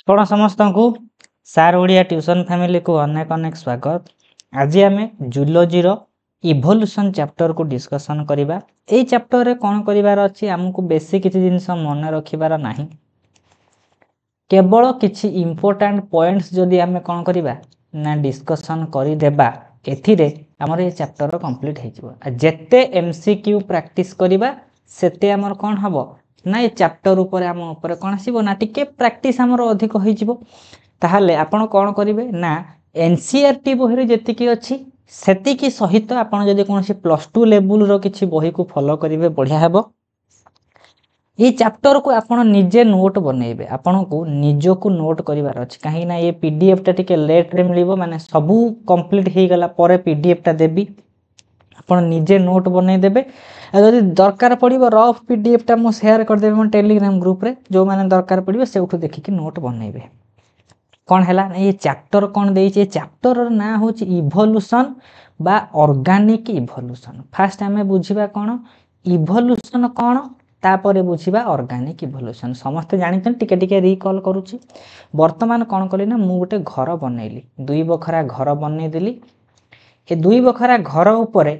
ଆପଣ ସମସ୍ତଙ୍କୁ sir Odia tuition ଫ୍ୟାମିଲିକୁ ଅନେକ ଅନେକ ସ୍ୱାଗତ। ଆଜି ଆମେ ଜୁଲୋଜିର ଇଭଲ୍ୟୁସନ୍ ଚାପ୍ଟରକୁ ଡିସ୍କସନ୍ କରିବା। ଏଇ ଚାପ୍ଟରରେ କ'ଣ କରିବାର ଅଛି, ଆମକୁ ବେଶୀ କିଛି ଜିନିଷ ମନେ ରଖିବାର ନାହିଁ, କେବଳ କିଛି ଇମ୍ପୋର୍ଟାଣ୍ଟ ପଏଣ୍ଟସ୍ ଯଦି ଆମେ କ'ଣ କରିବା ନା ଡିସ୍କସନ୍ କରିଦେବା, ଏଥିରେ ଆମର ଏ ଚାପ୍ଟର କମ୍ପ୍ଲିଟ୍ ହେଇଯିବ। ଯେତେ MCQ ପ୍ରାକ୍ଟିସ୍ କରିବା ସେତେ ଆମର କ'ଣ ହେବ ନା ଏ ଚାପ୍ଟର ଉପରେ ଆମ ଉପରେ କ'ଣ ଆସିବ ନା ଟିକେ ପ୍ରାକ୍ଟିସ୍ ଆମର ଅଧିକ ହେଇଯିବ। ତାହେଲେ ଆପଣ କ'ଣ କରିବେ ନା NCERT ବହିରେ ଯେତିକି ଅଛି ସେତିକି ସହିତ ଆପଣ ଯଦି କୌଣସି +2 ଲେବୁଲର କିଛି ବହିକୁ ଫଲୋ କରିବେ ବଢ଼ିଆ ହେବ। এই ଚାପ୍ଟରକୁ ଆପଣ ନିଜେ ନୋଟ୍ ବନେଇବେ, ଆପଣଙ୍କୁ ନିଜକୁ ନୋଟ୍ କରିବାର ଅଛି, କାହିଁକିନା ଏ PDFଟା ଟିକେ ଲେଟ୍ରେ ମିଳିବ, ମାନେ ସବୁ କମ୍ପ୍ଲିଟ୍ ହେଇଗଲା ପରେ PDFଟା ଦେବି, ଆପଣ ନିଜେ ନୋଟ୍ ବନେଇଦେବେ। ଆଉ ଯଦି ଦରକାର ପଡ଼ିବ ରଫ୍ PDFଟା ମୁଁ ସେୟାର କରିଦେବି ମୋ ଟେଲିଗ୍ରାମ ଗ୍ରୁପରେ, ଯେଉଁମାନେ ଦରକାର ପଡ଼ିବ ସେଇଠୁ ଦେଖିକି ନୋଟ୍ ବନେଇବେ। କ'ଣ ହେଲା ନା ଏ ଚାପ୍ଟର କ'ଣ ଦେଇଛି, ଏ ଚାପ୍ଟରର ନାଁ ହେଉଛି ଇଭଲ୍ୟୁସନ୍ ବା ଅର୍ଗାନିକ୍ ଇଭଲ୍ୟୁସନ୍। ଫାଷ୍ଟ ଆମେ ବୁଝିବା କ'ଣ ଇଭଲ୍ୟୁସନ୍ କ'ଣ, ତାପରେ ବୁଝିବା ଅର୍ଗାନିକ୍ ଇଭଲ୍ୟୁସନ୍। ସମସ୍ତେ ଜାଣିଛନ୍ତି, ଟିକେ ଟିକେ ରିକଲ୍ କରୁଛି। ବର୍ତ୍ତମାନ କ'ଣ କଲି ନା ମୁଁ ଗୋଟେ ଘର ବନେଇଲି, 2 ବଖରା ଘର ବନେଇଦେଲି। ଏ 2 ବଖରା ଘର ଉପରେ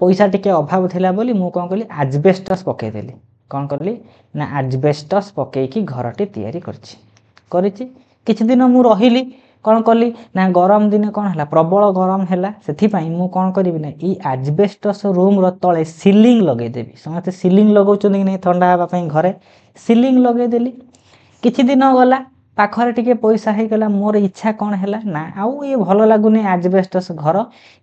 ପଇସା ଟିକେ ଅଭାବ ଥିଲା ବୋଲି ମୁଁ କ'ଣ କଲି ଆଜବେଷ୍ଟସ୍ ପକାଇଦେଲି। କ'ଣ କଲି ନା ଆଜବେଷ୍ଟସ୍ ପକାଇକି ଘରଟି ତିଆରି କରିଛି। କିଛି ଦିନ ମୁଁ ରହିଲି, କ'ଣ କଲି ନା ଗରମ ଦିନେ କ'ଣ ହେଲା, ପ୍ରବଳ ଗରମ ହେଲା। ସେଥିପାଇଁ ମୁଁ କ'ଣ କରିବି ନା ଏଇ ଆଜବେଷ୍ଟସ୍ ରୁମ୍ର ତଳେ ସିଲିଂ ଲଗାଇଦେବି। ସମସ୍ତେ ସିଲିଂ ଲଗାଉଛନ୍ତି କି ନାହିଁ ଥଣ୍ଡା ହେବା ପାଇଁ, ଘରେ ସିଲିଂ ଲଗାଇଦେଲି। କିଛି ଦିନ ଗଲା, ପାଖରେ ଟିକେ ପଇସା ହେଇଗଲା, ମୋର ଇଚ୍ଛା କ'ଣ ହେଲା ନା ଆଉ ଇଏ ଭଲ ଲାଗୁନି ଆଜବେଷ୍ଟସ୍ ଘର,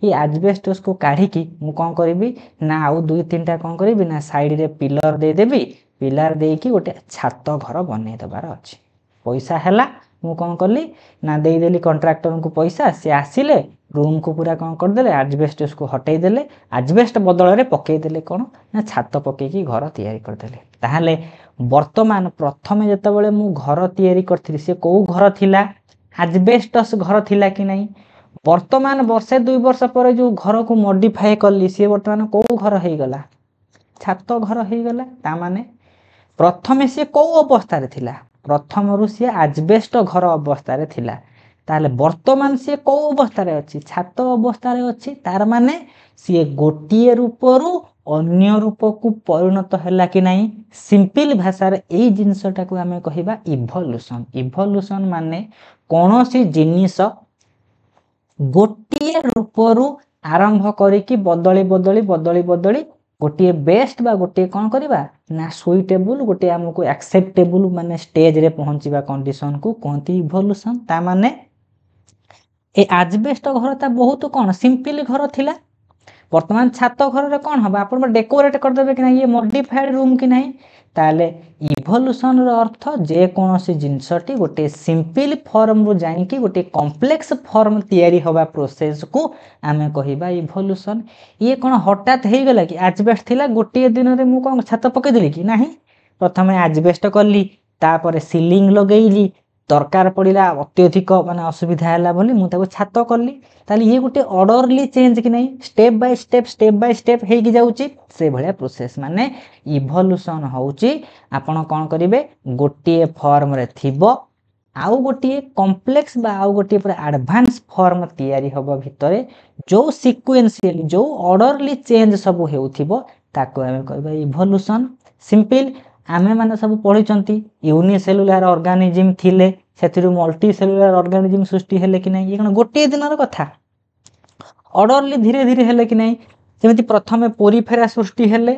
ଏ ଆଜବେଷ୍ଟସ୍କୁ କାଢ଼ିକି ମୁଁ କ'ଣ କରିବି ନା ଆଉ 2-3ଟା କ'ଣ କରିବି ନା ସାଇଡ଼ରେ ପିଲର ଦେଇଦେବି। ପିଲର ଦେଇକି ଗୋଟେ ଛାତ ଘର ବନେଇ ଦେବାର ଅଛି। ପଇସା ହେଲା, ମୁଁ କ'ଣ କଲି ନା ଦେଇଦେଲି କଣ୍ଟ୍ରାକ୍ଟରଙ୍କୁ ପଇସା, ସିଏ ଆସିଲେ ରୁମ୍କୁ ପୁରା କ'ଣ କରିଦେଲେ ଆଜବେଷ୍ଟସ୍କୁ ହଟେଇ ଦେଲେ, ଆଜବେଷ୍ଟ ବଦଳରେ ପକାଇଦେଲେ କ'ଣ ନା ଛାତ ପକାଇକି ଘର ତିଆରି କରିଦେଲେ। ତାହେଲେ ବର୍ତ୍ତମାନ ପ୍ରଥମେ ଯେତେବେଳେ ମୁଁ ଘର ତିଆରି କରିଥିଲି ସେ କେଉଁ ଘର ଥିଲା, ଆଜବେଷ୍ଟସ୍ ଘର ଥିଲା କି ନାହିଁ। ବର୍ତ୍ତମାନ ବର୍ଷେ 2 ବର୍ଷ ପରେ ଯେଉଁ ଘରକୁ ମଡ଼ିଫାଏ କଲି ସିଏ ବର୍ତ୍ତମାନ କେଉଁ ଘର ହେଇଗଲା, ଛାତ ଘର ହେଇଗଲା। ତାମାନେ ପ୍ରଥମେ ସିଏ କେଉଁ ଅବସ୍ଥାରେ ଥିଲା, ପ୍ରଥମରୁ ସିଏ ଆଜବେଷ୍ଟ ଘର ଅବସ୍ଥାରେ ଥିଲା। ତାହେଲେ ବର୍ତ୍ତମାନ ସିଏ କେଉଁ ଅବସ୍ଥାରେ ଅଛି, ଛାତ ଅବସ୍ଥାରେ ଅଛି। ତାର ମାନେ ସିଏ ଗୋଟିଏ ରୂପରୁ ଅନ୍ୟ ରୂପକୁ ପରିଣତ ହେଲା କି ନାହିଁ। ସିମ୍ପଲ୍ ଭାଷାରେ ଏଇ ଜିନିଷଟାକୁ ଆମେ କହିବା ଇଭଲ୍ୟୁସନ୍। ଇଭଲ୍ୟୁସନ୍ ମାନେ କୌଣସି ଜିନିଷ ଗୋଟିଏ ରୂପରୁ ଆରମ୍ଭ କରିକି ବଦଳି ବଦଳି ବଦଳି ବଦଳି ଗୋଟିଏ ବେଷ୍ଟ ବା ଗୋଟିଏ କ'ଣ କରିବା ନା ସୁଇଟେବୁଲ୍, ଗୋଟିଏ ଆମକୁ ଆକ୍ସେପ୍ଟେବୁଲ୍ ମାନେ ଷ୍ଟେଜ୍ରେ ପହଞ୍ଚିବା କଣ୍ଡିସନ୍କୁ କୁହନ୍ତି ଇଭଲ୍ୟୁସନ୍। ତାମାନେ ଏ ଆଜବେଷ୍ଟ ଘରଟା ବହୁତ କ'ଣ ସିମ୍ପଲ୍ ଘର ଥିଲା। ବର୍ତ୍ତମାନ ଛାତ ଘରରେ କ'ଣ ହେବ, ଆପଣ ଡେକୋରେଟ୍ କରିଦେବେ କି ନାହିଁ, ଇଏ ମଡ଼ିଫାଏଡ଼୍ ରୁମ୍ କି ନାହିଁ। ତାହେଲେ ଇଭଲ୍ୟୁସନ୍ର ଅର୍ଥ ଯେକୌଣସି ଜିନିଷଟି ଗୋଟିଏ ସିମ୍ପଲ୍ ଫର୍ମରୁ ଯାଇକି ଗୋଟିଏ କମ୍ପ୍ଲେକ୍ସ ଫର୍ମ ତିଆରି ହେବା ପ୍ରୋସେସ୍କୁ ଆମେ କହିବା ଇଭଲ୍ୟୁସନ୍। ଇଏ କ'ଣ ହଠାତ୍ ହେଇଗଲା କି, ଆଜବେଷ୍ଟ ଥିଲା ଗୋଟିଏ ଦିନରେ ମୁଁ କ'ଣ ଛାତ ପକାଇଦେଲି କି ନାହିଁ। ପ୍ରଥମେ ଆଜବେଷ୍ଟ କଲି, ତାପରେ ସିଲିଂ ଲଗେଇଲି, ଦରକାର ପଡ଼ିଲା ଅତ୍ୟଧିକ ମାନେ ଅସୁବିଧା ହେଲା ବୋଲି ମୁଁ ତାକୁ ଛାତ କଲି। ତାହେଲେ ଇଏ ଗୋଟେ ଅର୍ଡ଼ରଲି ଚେଞ୍ଜ କି ନାହିଁ, ଷ୍ଟେପ୍ ବାଇ ଷ୍ଟେପ୍ ହେଇକି ଯାଉଛି। ସେଇଭଳିଆ ପ୍ରୋସେସ୍ ମାନେ ଇଭଲ୍ୟୁସନ୍ ହେଉଛି ଆପଣ କ'ଣ କରିବେ, ଗୋଟିଏ ଫର୍ମରେ ଥିବ ଆଉ ଗୋଟିଏ କମ୍ପ୍ଲେକ୍ସ ବା ଆଉ ଗୋଟିଏ ପୁରା ଆଡ଼ଭାନ୍ସ ଫର୍ମ ତିଆରି ହେବ ଭିତରେ, ଯେଉଁ ସିକ୍ୱେନ୍ସିଆଲି ଯେଉଁ ଅର୍ଡ଼ରଲି ଚେଞ୍ଜ ସବୁ ହେଉଥିବ ତାକୁ ଆମେ କହିବା ଇଭଲ୍ୟୁସନ୍। ସିମ୍ପଲ୍ ଆମେମାନେ ସବୁ ପଢ଼ିଛନ୍ତି ୟୁନିସେଲୁଲାର ଅର୍ଗାନିଜିମ୍ ଥିଲେ, ସେଥିରୁ ମଲ୍ଟି ସେଲୁଲାର ଅର୍ଗାନିଜିମ୍ ସୃଷ୍ଟି ହେଲେ କି ନାହିଁ। ଇଏ କ'ଣ ଗୋଟିଏ ଦିନର କଥା, ଅର୍ଡ଼ରଲି ଧୀରେ ଧୀରେ ହେଲେ କି ନାହିଁ। ଯେମିତି ପ୍ରଥମେ ପୋରିଫେରା ସୃଷ୍ଟି ହେଲେ,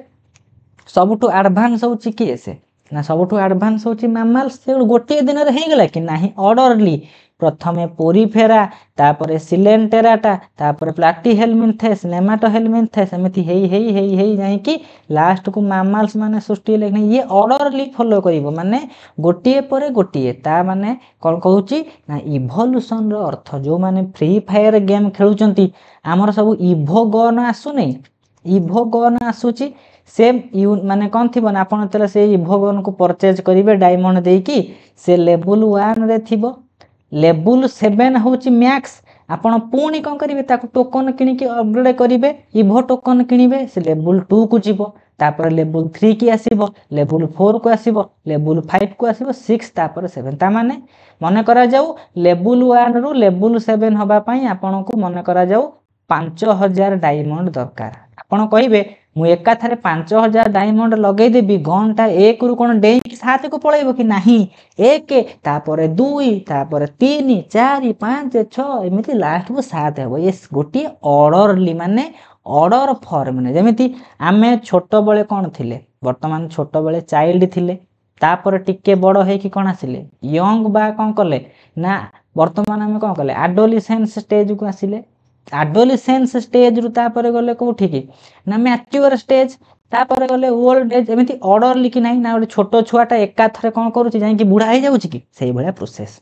ସବୁଠୁ ଆଡ଼ଭାନ୍ସ ହେଉଛି କିଏ ସେ ନା ସବୁଠୁ ଆଡ଼ଭାନ୍ସ ହେଉଛି ମାମାଲ୍ସ। ସେ ଗୋଟିଏ ଦିନରେ ହେଇଗଲା କି ନାହିଁ, ଅର୍ଡ଼ରଲି ପ୍ରଥମେ ପୋରିଫେରା, ତାପରେ ସିଲେଣ୍ଟେରାଟା, ତାପରେ ପ୍ଲାଟିହେଲମିନ୍ଥେସ୍, ନେମାଟୋହେଲମିନ୍ଥେସ୍, ଏମିତି ହେଇ ହେଇ ହେଇ ହେଇ ଯାଇକି ଲାଷ୍ଟକୁ ମାମାଲ୍ସ ମାନେ ସୃଷ୍ଟି ହେଲେ କି ନାହିଁ। ଇଏ ଅର୍ଡ଼ରଲି ଫଲୋ କରିବ, ମାନେ ଗୋଟିଏ ପରେ ଗୋଟିଏ। ତା ମାନେ କ'ଣ କହୁଛି ନା ଇଭଲ୍ୟୁସନ୍ର ଅର୍ଥ, ଯେଉଁମାନେ ଫ୍ରି ଫାୟାର ଗେମ୍ ଖେଳୁଛନ୍ତି, ଆମର ସବୁ ଇଭୋଗନ୍ ଆସୁନି, ଇଭୋଗନ୍ ଆସୁଛି। ସେମ୍ ମାନେ କ'ଣ ଥିବ ନା ଆପଣ ଯେତେବେଳେ ସେଇ ଇଭୋଗନ୍କୁ ପରଚେଜ୍ କରିବେ ଡାଇମଣ୍ଡ ଦେଇକି, ସେ ଲେବୁଲ୍ 1ରେ ଥିବ, ଲେବୁଲ୍ 7 ହେଉଛି ମ୍ୟାକ୍ସ। ଆପଣ ପୁଣି କ'ଣ କରିବେ, ତାକୁ ଟୋକନ୍ କିଣିକି ଅପଗ୍ରେଡ଼ କରିବେ, ଇଭୋ ଟୋକନ୍ କିଣିବେ, ସେ ଲେବୁଲ୍ 2କୁ ଯିବ। तापर लेवल 3 की आसीबो लेवल 4 को आसीबो लेवल 5 को आसीबो 6 तापर 7 ता माने मन करा जाऊ लेवल 1 रु लेवल 7 हबा पई आपन को मन करा जाऊ 5000 डायमंड दरकार आपण कहिबे मु एका थारे 5000 डायमंड लगै देबी घंटा 1 रु कोन डेई 7 को पळैबो कि नाही 1 तापर 2 तापर 3 4 5 6 एमिति लास्ट को 7 हेबो ये गोटी ऑर्डरली माने ऑर्डर फॉर्म ने जेमिति आमे छोट बळे कोन थिले वर्तमान छोट बळे चाइल्ड थिले तापर टिके बड़ हे कि कोन आसिले यंग बा कोन कले ना वर्तमान आमे कोन कले एडोलेसेंस स्टेज को आसिले एडोलेसेंस स्टेज रु तापर गले कोठी कि ना मैच्योर स्टेज तापर गले ओल्ड एज एमिति ऑर्डर लिखि नाही ना ओटे छोटो छुआटा एका थरे कोन करूची जाई कि बुढा हे जाउची कि सेही भलिया प्रोसेस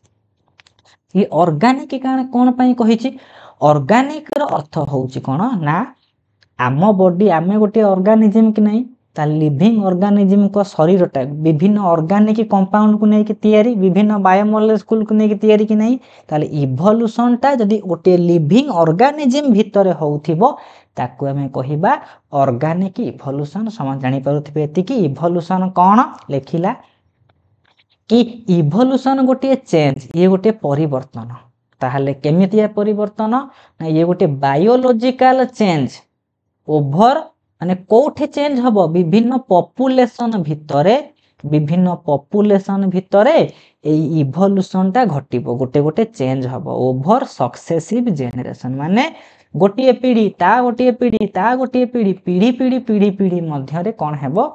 ये ऑर्गेनिक कारण कोन पई कहिची ऑर्गेनिक रो अर्थ होउची कोन ना आम बॉडी आमे गोटे ऑर्गेनिज्म कि नहीं ता लिविंग ऑर्गेनिज्म को शरीरटा विभिन्न ऑर्गेनिक कंपाउंड को नहीं कि तैयारी विभिन्न बायोमोलेक्यूल को नहीं कि तैयारी कि नहीं ताले इवोल्यूशन ता जदी गोटे लिविंग ऑर्गेनिज्म भितरे होउथिबो ताकू हमें कहिबा ऑर्गेनिक इवोल्यूशन समान जानि पारुथिबे एति कि इवोल्यूशन कोन लेखिला कि इवोल्यूशन गोटे चेंज ये गोटे परिवर्तन ताहले केमितिया परिवर्तन ना ये गोटे बायोलॉजिकल चेंज ओभर माने कोठे चेंज हबो विभिन्न पॉपुलेशन भितरे ए इवोल्यूशन ता घटिबो गोटे गोटे चेंज हबो ओभर सक्सेसिव जेनरेशन माने गोटे पीढ़ी ता गोटे पीढ़ी ता गोटे पीढ़ी पीढ़ी पीढ़ी पीढ़ी पीढ़ी मध्य रे कोन हेबो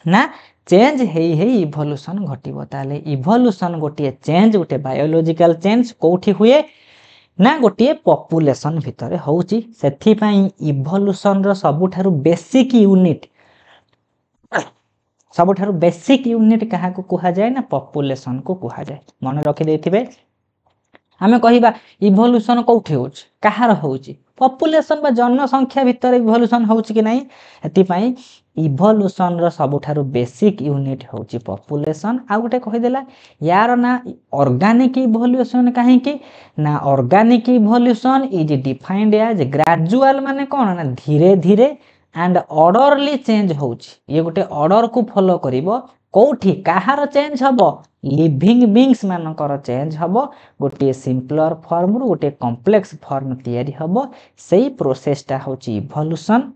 ना चेंज हेई हेई इवोल्यूशन घटिबो ताले इवोल्यूशन गोटे चेंज गोटे बायोलॉजिकल चेंज कोठी हुए ना गोटे पॉपुलेशन भितरे होउची सेथि पई इवोल्यूशन रो सबुठारु बेसिक यूनिट कहा को कहा जाए ना पॉपुलेशन को कहा जाए मन रखि देथिबे हमें कहिबा इवोल्यूशन कोठी होउची कहार होउची पॉपुलेशन बा जनसंख्या भितरे इवोल्यूशन होउची कि नाही एति पई इवोल्यूशन रो सबुठारु बेसिक यूनिट होउची पॉपुलेशन आ गोटे कहि देला यार ना ऑर्गेनिक इवोल्यूशन काहे कि ना organic evolution is defined as gradual माने कोन ना धीरे धीरे एंड ऑर्डरली चेंज होउची ये गोटे ऑर्डर को फॉलो करिवो कोठी काहार चेंज हबो लिविंग बीइंग्स मानकर चेंज हबो गोटे सिंपलर फॉर्म रु गोटे कॉम्प्लेक्स फॉर्म तयारी हबो सेही प्रोसेसटा होची इवोल्यूशन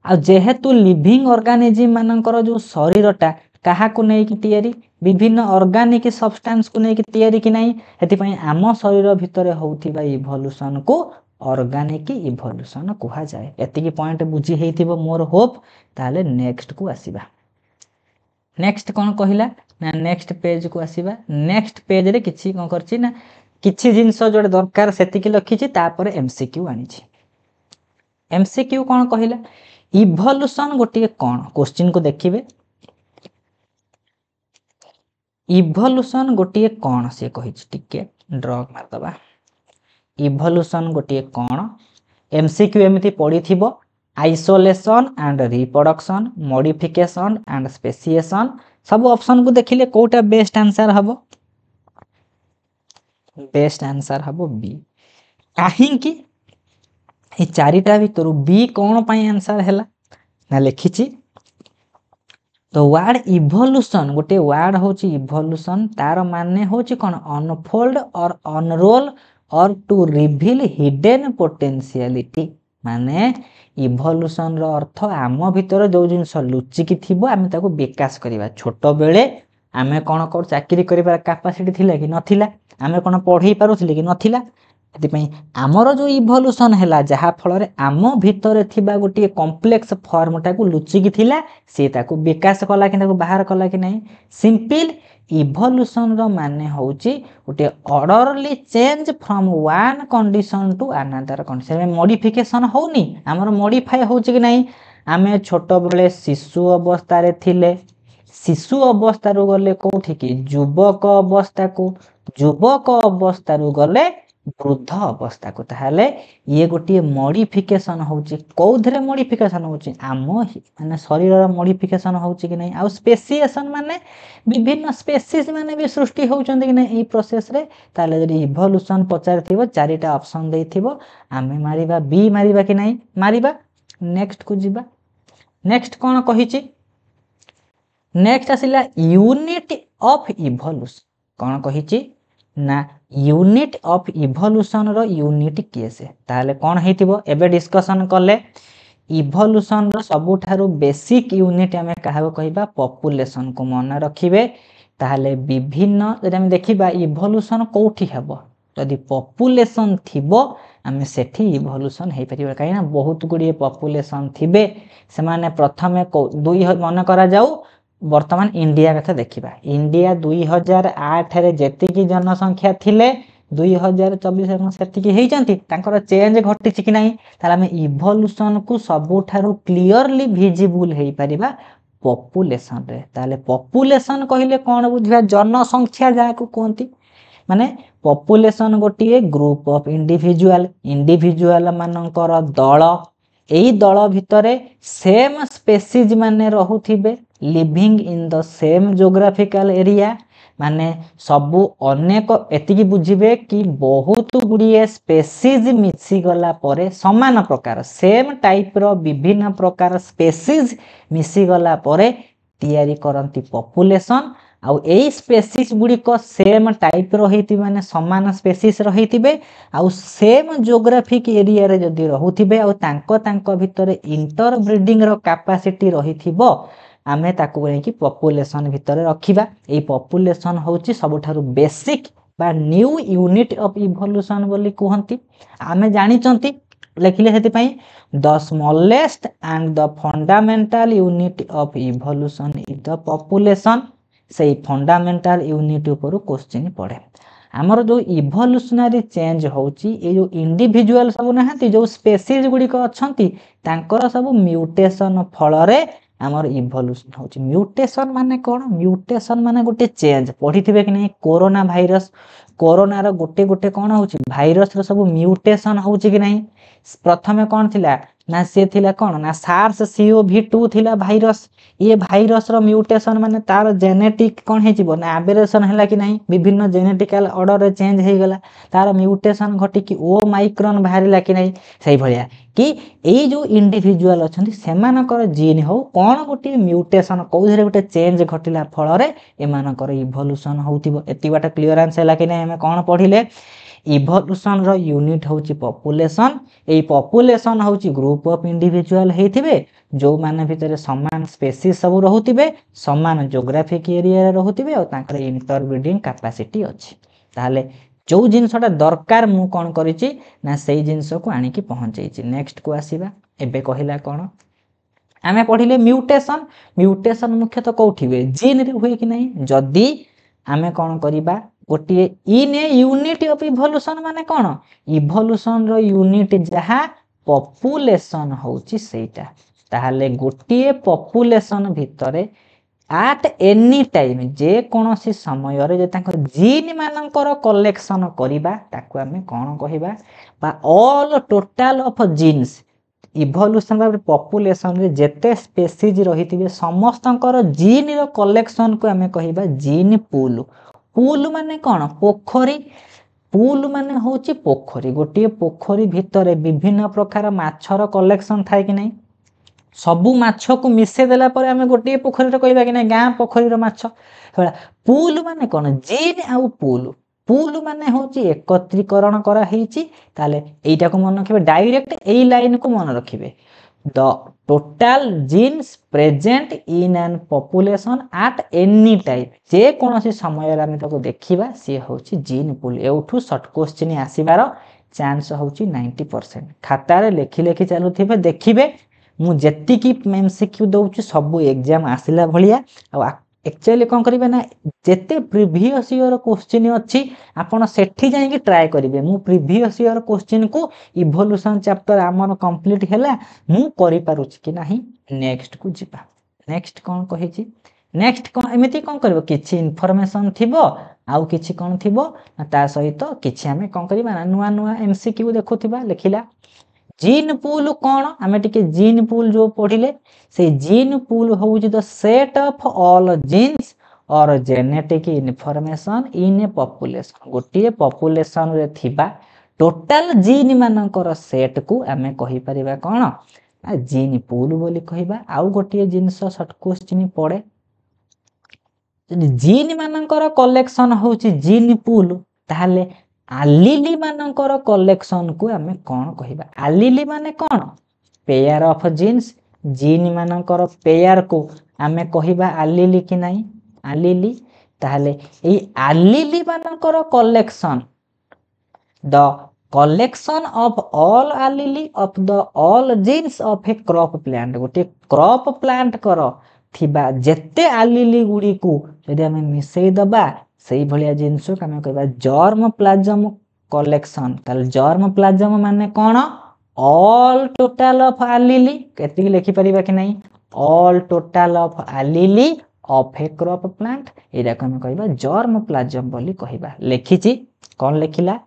आ जेहेतु लिविंग ऑर्गेनिज्म मानकर जो शरीरटा काहा को नै कि तयारी विभिन्न ऑर्गेनिक सब्सटेंस को नै कि तयारी कि नै हेति पई आम शरीर भितरे होउथिबा इवोल्यूशन को ऑर्गेनिक इवोल्यूशन कहा जाए एति की पॉइंट बुझी हेतिबो मोर होप ताले नेक्स्ट को आसीबा नेक्स्ट कोन कहिला ना नेक्स्ट पेज को आसीबा नेक्स्ट पेज रे किछि कोन करछि ना किछि जिंस जोडे दरकार सेति की लखिछि तापर एमसीक्यू आनिछि एमसीक्यू कोन कहिला इवोल्यूशन गोटे कोन क्वेश्चन को देखिबे इवोल्यूशन गोटे कोन से कहिछि टिके ड्रॉ मार दबा इवोल्यूशन गोटे कोन एमसीक्यू एमिति पढिथिबो isolation and reproduction modification and speciation सब ऑप्शन को देखिले कोटा बेस्ट आंसर हबो बेस्ट आंसर हबो बी काहे कि ए चारिटा भितर बी कोन पई आंसर हैला ना लिखिछि तो वर्ड इवोल्यूशन गोटे वर्ड होची इवोल्यूशन तार माने होची कोन अनफोल्ड और अनरोल और टू रिवील हिडन पोटेंशियलिटी माने इवोल्यूशन रो अर्थ आम भितर जो जिंस लुचि की थिबो आमे ताको विकास करिबा छोटो बेले आमे कोन कर चाकरी करिबा कैपेसिटी थिला कि नथिला आमे कोन पढै पारुथिले कि नथिला एति पई हमरो जो इवोल्यूशन हैला जहा फल रे आम भितर थिबा गोटे कॉम्प्लेक्स फॉर्म टाको लुचि की थिला से ताको विकास कला कि ताको बाहर कला कि नहीं सिंपल इवोल्यूशन रो माने होउची गोटे orderly change from one condition to another condition modification होउनी हमर मॉडिफाई होउची कि नहीं आमे छोटो बेले शिशु अवस्था रे थिले शिशु अवस्था रु गले कोठी कि युवक अवस्था रु गले वृद्ध अवस्था को ताहले ये गोटे मॉडिफिकेशन होउची कोधरे मॉडिफिकेशन होउची आम माने शरीर रो मॉडिफिकेशन होउची कि नहीं आ स्पेसिएशन माने विभिन्न स्पेसीज माने भी सृष्टि होउचंदी कि नहीं ई प्रोसेस रे ताले जदी इवोल्यूशन पचारथिबो चारिटा ऑप्शन देथिबो आमे मारिबा बी मारिबा कि नहीं मारिबा नेक्स्ट को जिबा नेक्स्ट कौन कही नेक्स्ट आसिला यूनिट ऑफ इवोल्यूशन कौन कही ना यूनिट ऑफ इवोल्यूशन रो यूनिट किए से ताले कौन हेतिबो एबे डिस्कशन कले इवोल्यूशन रो सबुठारु बेसिक यूनिट आमे कहाबो कहबा पॉपुलेशन को मन रखिबे ताले विभिन्न जदि हम देखिबा इवोल्यूशन कोठी हेबो जदि पॉपुलेशन थिबो आमे सेठी इवोल्यूशन हे परिबा काई ना बहुत गुडी पॉपुलेशन थिबे से माने प्रथमे दुई मन करा जाऊ वर्तमान इंडिया कथा देखिबा इंडिया 2008 रे जेतिकी जनसंख्या थिले 2024 सेतिकी हेइ जंती तांकर चेंज घटिछि कि नाही ताला में इवोल्यूशन को सबुठारु क्लियरली विजिबल हेइ परिबा पॉपुलेशन रे ताले पॉपुलेशन कहिले कोन बुझिबा जनसंख्या जाको कोंती माने पॉपुलेशन गोटिए ग्रुप ऑफ इंडिविजुअल मानकर दल एई दल भितरे सेम स्पेसीज माने रहुथिबे living in the same geographical area माने सबु अनेक एतिकी बुझिबे कि बहुत गुड़िए स्पेसीज मिसी गला परे समान प्रकार सेम टाइप रो विभिन्न प्रकार स्पेसीज मिसी गला परे तैयारी करंती पॉपुलेशन आउ एई स्पेसीज गुडी को सेम टाइप रहिति माने समान स्पेसीज रहितिबे आउ सेम जोग्राफिक एरिया रे जदी रहुतिबे आउ तांको भितरे इंटर ब्रीडिंग रो कैपेसिटी रहिथिबो आमे ताकू कि पॉपुलेशन भितर रखिबा एई पॉपुलेशन होची सबठारु बेसिक बा न्यू यूनिट ऑफ इवोल्यूशन बोली कहंती आमे जानि चंती लेखिले हेति पई the smallest and the fundamental unit of evolution is the population से फंडामेंटल यूनिट ऊपर क्वेश्चन पड़े आमर जो इवोल्यूशनरी चेंज होची ए जो इंडिविजुअल सब नहांती जो स्पेसीज गुडी को अछंती तांकर सब म्यूटेशन फल रे आमर इवोल्यूशन होची म्यूटेशन माने कोन म्यूटेशन माने गोटे चेंज पढिथिबे कि नै कोरोना भाइरस कोरोना रो गोटे गोटे कोन होची भाइरस रो सब म्यूटेशन होची कि नै प्रथमे कोन थिला ना से थिला कोन ना सार्स CoV2 थिला भाइरस ये भाइरस रो म्यूटेशन माने तार जेनेटिक कोन हे जिवो ना एबेरेशन हैला कि नै विभिन्न जेनेटिकल ऑर्डर रे चेंज हे गला तार म्यूटेशन घटी कि ओ माइक्रोन बाहरिला कि नै सही भलिया कि एई जो इंडिविजुअल अछंती सेमानकर जीन हो कोन गोटी म्यूटेशन कोधरे गोटे चेंज घटिला फल रे एमानकर इवोल्यूशन होतिबो एति बाटा क्लियरेंस हैला कि नै हम कोन पढिले इवोल्यूशन रो यूनिट होची पॉपुलेशन एई पॉपुलेशन होची ग्रुप ऑफ इंडिविजुअल हेथिबे जो माने भितरे समान स्पेसीज सब रहुतिबे समान ज्योग्राफिक एरिया रे रहुतिबे और तांकर इंटरब्रीडिंग कैपेसिटी अछि ताले जो जिनसटा दरकार मु कोन करिछि ना सेई जिनस को आनी कि पहुंचैछि नेक्स्ट को आसीबा एबे कहिला कोन आमे पढिले म्यूटेशन मुख्यतः कोठिबे जीन रे होय कि नै जदी आमे कोन करिबा गोटे इन ए यूनिट ऑफ इवोल्यूशन माने कोन इवोल्यूशन रो यूनिट जहा पॉपुलेशन होची सेटा ताहाले गोटे पॉपुलेशन भितरे at any time जे कोनोसी समय रे जे तांकर जीन मानकर कलेक्शन करिबा ताकू आमे कोन कहिबा बा all total of genes evolution बा पॉपुलेशन रे जेते स्पेसीज रहितिबे समस्तंकर जीन रो कलेक्शन को आमे कहिबा जीन पूल माने कोन पोखरी पूल माने होची पोखरी गोटे पोखरी भितरे विभिन्न प्रकार माछर कलेक्शन थाय कि नै सबु माछ को मिसे देला पर हमें गोटे पोखरी रे कहबा कि नै गां पोखरी रो माछ पूल माने कोन जीन आउ पूल माने होची एकत्रीकरण करा हेची ताले एटा को मन रखिबे डायरेक्ट एई लाइन को मन रखिबे the total genes present in an population at any time जे कोनोसी समय रे हम ताको देखिबा से होची जीन पूल एउठू शॉर्ट क्वेश्चन आसीबार चांस होची 90% खाता रे लेखि चालुथिबे देखिबे मु जेति की एमसीक्यू दउछु सब एग्जाम आसिला भलिया आ एक्चुअली कोन करिवे ना जेते प्रीवियस ईयर क्वेश्चन अछि आपण सेठी जाई कि ट्राई करिवे मु प्रीवियस ईयर क्वेश्चन को इवोल्यूशन चैप्टर हमर कंप्लीट हैला मु करि पारुछि कि नाही नेक्स्ट को जिबा नेक्स्ट कोन कहिछि नेक्स्ट कोन एमिति कोन करबो किछि इन्फॉर्मेशन थिबो आउ किछि कोन थिबो ता सहित किछि हमें कोन करिबा ना नुवा नुवा एमसीक्यू देखुथिबा लेखिला जीन पूल कोन हमें टिके जीन पूल जो पढिले से जीन पूल होउछि the set of all genes और genetic information in a population गोटे पॉपुलेशन रे थिबा टोटल जीन मानकर सेट को हमें कहि परिबा कोन जीन पूल बोली कहबा। आउ गोटे जिनस शॉर्ट क्वेश्चन पड़े जीन मानकर कलेक्शन होची जीन पूल ताहले आलिली मानकर कलेक्शन को आमे कौन कहबा। आलिली माने कौन पेयर ऑफ जीन्स जीन मानकर पेयर को आमे कहबा आलिली कि नहीं आलिली। ताहले ए आलिली मानकर collection the collection of all allele of the all genes of a crop plant गोटे crop plant कर थिबा जेते allele गुडी को यदि हमें मिसई दबा सही भलिया जिंस को हमें कहबा जर्म प्लाज्म कलेक्शन। ताल जर्म प्लाज्म माने कोन all total of allele केति लिखि परिबा कि नहीं all total of allele of a crop plant era को हमें कहबा जर्म प्लाज्म बोली कहबा। लिखिची कोन लिखिला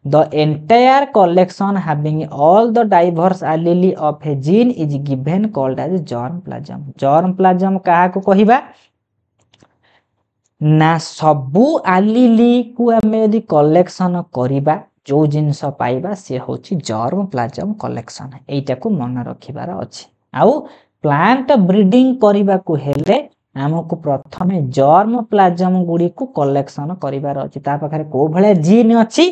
the entire collection having all the diverse allele of a gene is given called as germ plasm। germ plasm कहा को कहिबा ना सबु allele को हमें यदि कलेक्शन करिबा जो जिंस पाइबा से होची germ plasm collection एटा को मन रखिबार अछि। आउ प्लांट ब्रीडिंग करिबा को हेले हमको प्रथमे germ plasm गुडी को कलेक्शन करिबार अछि। ता पाखरे को भले जीन अछि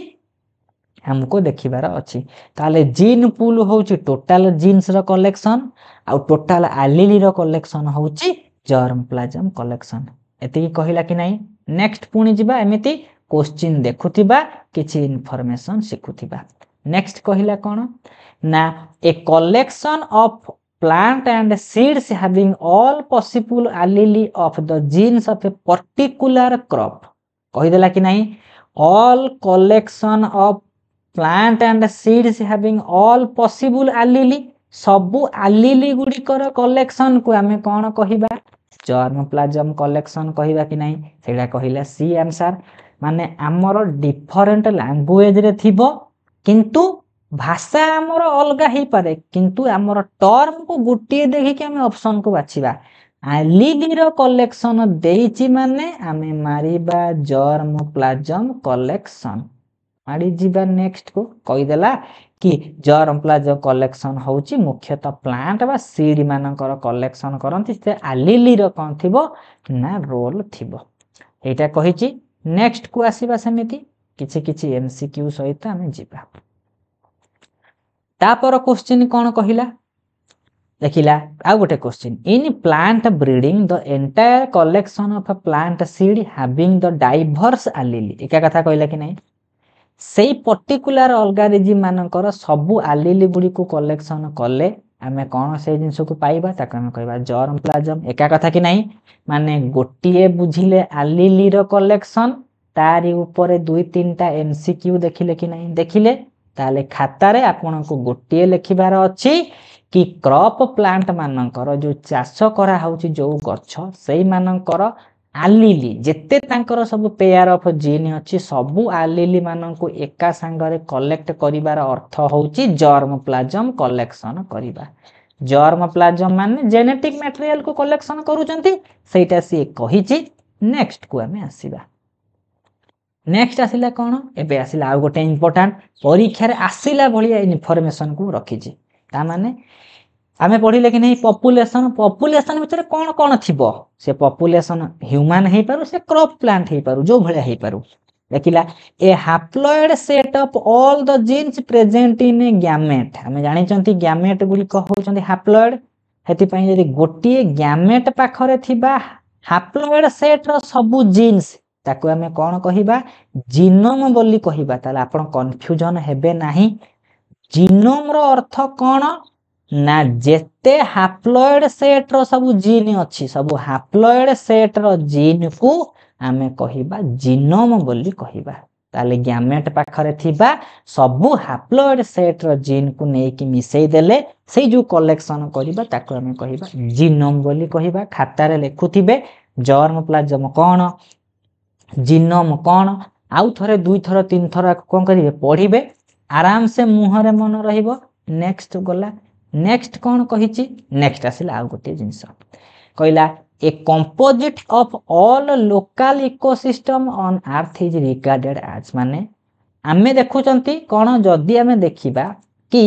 हमको देखिबार अछि। ताले जीन पूल होची टोटल जीन्स रो कलेक्शन आ टोटल एलीली रो कलेक्शन होची जर्म प्लाज्म कलेक्शन। एति कहिला कि नहीं नेक्स्ट पुनी जिबा एमिति क्वेश्चन देखुथिबा किछि इन्फॉर्मेशन सिखुथिबा। नेक्स्ट कहिला कोन ना a collection of plant and seeds having all possible allele of the genes of a particular crop कहिदेला कि नहीं all collection of plant and seeds having all possible allele सबु allele गुडी कर collection को हमें कोन कहिबा germ plasm collection कहिबा कि नहीं सेडा कहिला C answer. माने हमर डिफरेंट लैंग्वेज रे थिबो किंतु भाषा हमर अलगा ही पारे किंतु हमर टर्म को गुटिए देखि कि हमें ऑप्शन को बाछिबा allele रो कलेक्शन देइची माने हमें मारिबा जर्म प्लाज्म कलेक्शन मारी जीवा। नेक्स्ट को कहिदेला कि जर्म प्लाज्म कलेक्शन होची मुख्यतः प्लांट बा सीड मानकर कलेक्शन करंती से allele रो कोन थिबो ना रोल थिबो एटा कहिची। नेक्स्ट को आसीबा समिति किछि किछि एमसीक्यू सहित हमें जीवा। तापर क्वेश्चन कोन कहिला देखिला आ गोटे question in plant breeding the entire collection of a plant seed having the diverse allele एका कथा कहिला कि नहीं सेई पर्टिकुलर ऑर्गेनिज्म मानकर सबु allele गुडी को कलेक्शन कले हमें कोन से जिंस को पाइबा ताक हम कहबा जर्म प्लाज्म एका कथा कि नहीं माने गोटिए बुझिले allele रो कलेक्शन तारी ऊपर दुई तीनटा एमसीक्यू देखिले कि नहीं देखिले ताले खाता रे आपन को गोटिए लिखिबार अछि कि क्रॉप प्लांट मानकर जो चाष करा होची जो गछ सेई मानकर allele जेते तांकर सब पेयर ऑफ जीन अछि सबु allele मानन को एका संगरे कलेक्ट करिवार अर्थ होची जर्म प्लाज्म कलेक्शन करिबा। जर्म प्लाज्म माने जेनेटिक मटेरियल को कलेक्शन करूचंती सेटा से कहिची। नेक्स्ट को हमें आसीबा। नेक्स्ट आसिला कोन एबे आसिला आ गोटे इंपोर्टेंट परीक्षा रे आसिला भलिया इन्फॉर्मेशन को रखिची ता माने आमे पढिले कि नहीं पॉपुलेशन पॉपुलेशन भितर कोन कोन थिबो से पॉपुलेशन ह्यूमन हे पारु से क्रॉप प्लांट हे पारु जो भले हे पारु देखिला a haploid set of all the genes present in a gamete हमें जानि चंती गैमेट गुडी को होचंती हैप्लॉइड हेति पई यदि गोटिए गैमेट पाखरे थिबा हैप्लॉइड सेट रो सबु जीन्स ताको हमें कोन कहिबा जीनोम बोली कहिबा ताला आपण कंफ्यूजन हेबे नाही। जीनोम रो अर्थ कोन ना जेते हैप्लॉइड सेट रो सब जीन अछि सब हैप्लॉइड सेट रो जीन को हमें कहिबा जीनोम बोली कहिबा ताले गैमेट पाखरे थिबा सब हैप्लॉइड सेट रो जीन को नै कि मिसई देले सेई जो कलेक्शन करिबा ताको हमें कहिबा जीनोम बोली कहिबा। खाता रे लेखुथिबे जर्म प्लाज्म कोन जीनोम कोन आउ थरे दुई थर तीन थर कोन करिवे पढिबे आराम से मुहरे मन रहिबो। नेक्स्ट गला नेक्स्ट कोन कहिची नेक्स्ट आसिला आ गोटे जिंस कहला a composite of all local ecosystem on earth is regarded as माने आमे देखुचंती कोन जदी आमे देखिबा कि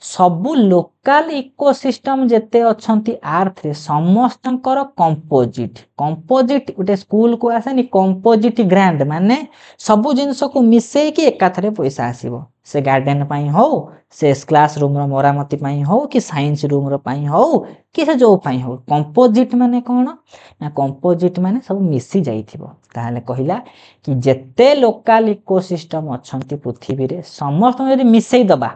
सबु लोकल इकोसिस्टम जेते अछंती अर्थ रे समस्तंकर कंपोजिट कंपोजिट गोटे स्कूल को आसेनी कंपोजिट ग्रांड माने सबु जिंस को मिसई कि एकाथरे पैसा आसीबो से गार्डन पई हो से क्लास रूम रो मरामती पई हो कि साइंस रूम रो पई हो कि से जो पई हो कंपोजिट माने कोन ना कंपोजिट माने सब मिसी जाइथिबो ताले कहिला कि जेते लोकल इकोसिस्टम अछंती पृथ्वी रे समस्त यदि मिसई दबा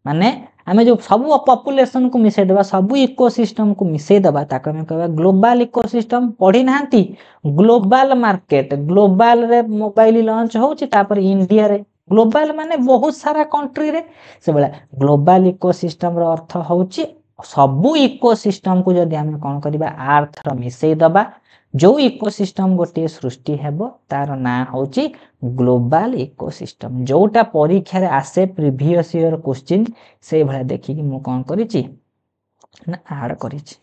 माने आमे जो सब पॉपुलेशन को मिसई दबा सब इकोसिस्टम को मिसई दबा ताको हम कहबा ग्लोबल इकोसिस्टम पढ़ी नांती ग्लोबल मार्केट ग्लोबल रे मोबाइल लॉन्च होची तापर इंडिया रे ग्लोबल माने बहुत सारा कंट्री रे से बला ग्लोबल इकोसिस्टम रो अर्थ होची सब इकोसिस्टम को जदी हम कोन करबा अर्थ रो मिसई दबा जो इकोसिस्टम गोटे सृष्टि हेबो तार ना होची ग्लोबल इकोसिस्टम जोटा परीक्षा रे आसे प्रीवियस ईयर क्वेश्चन से भला देखि कि मु कोन करिछि ना ऐड करिछि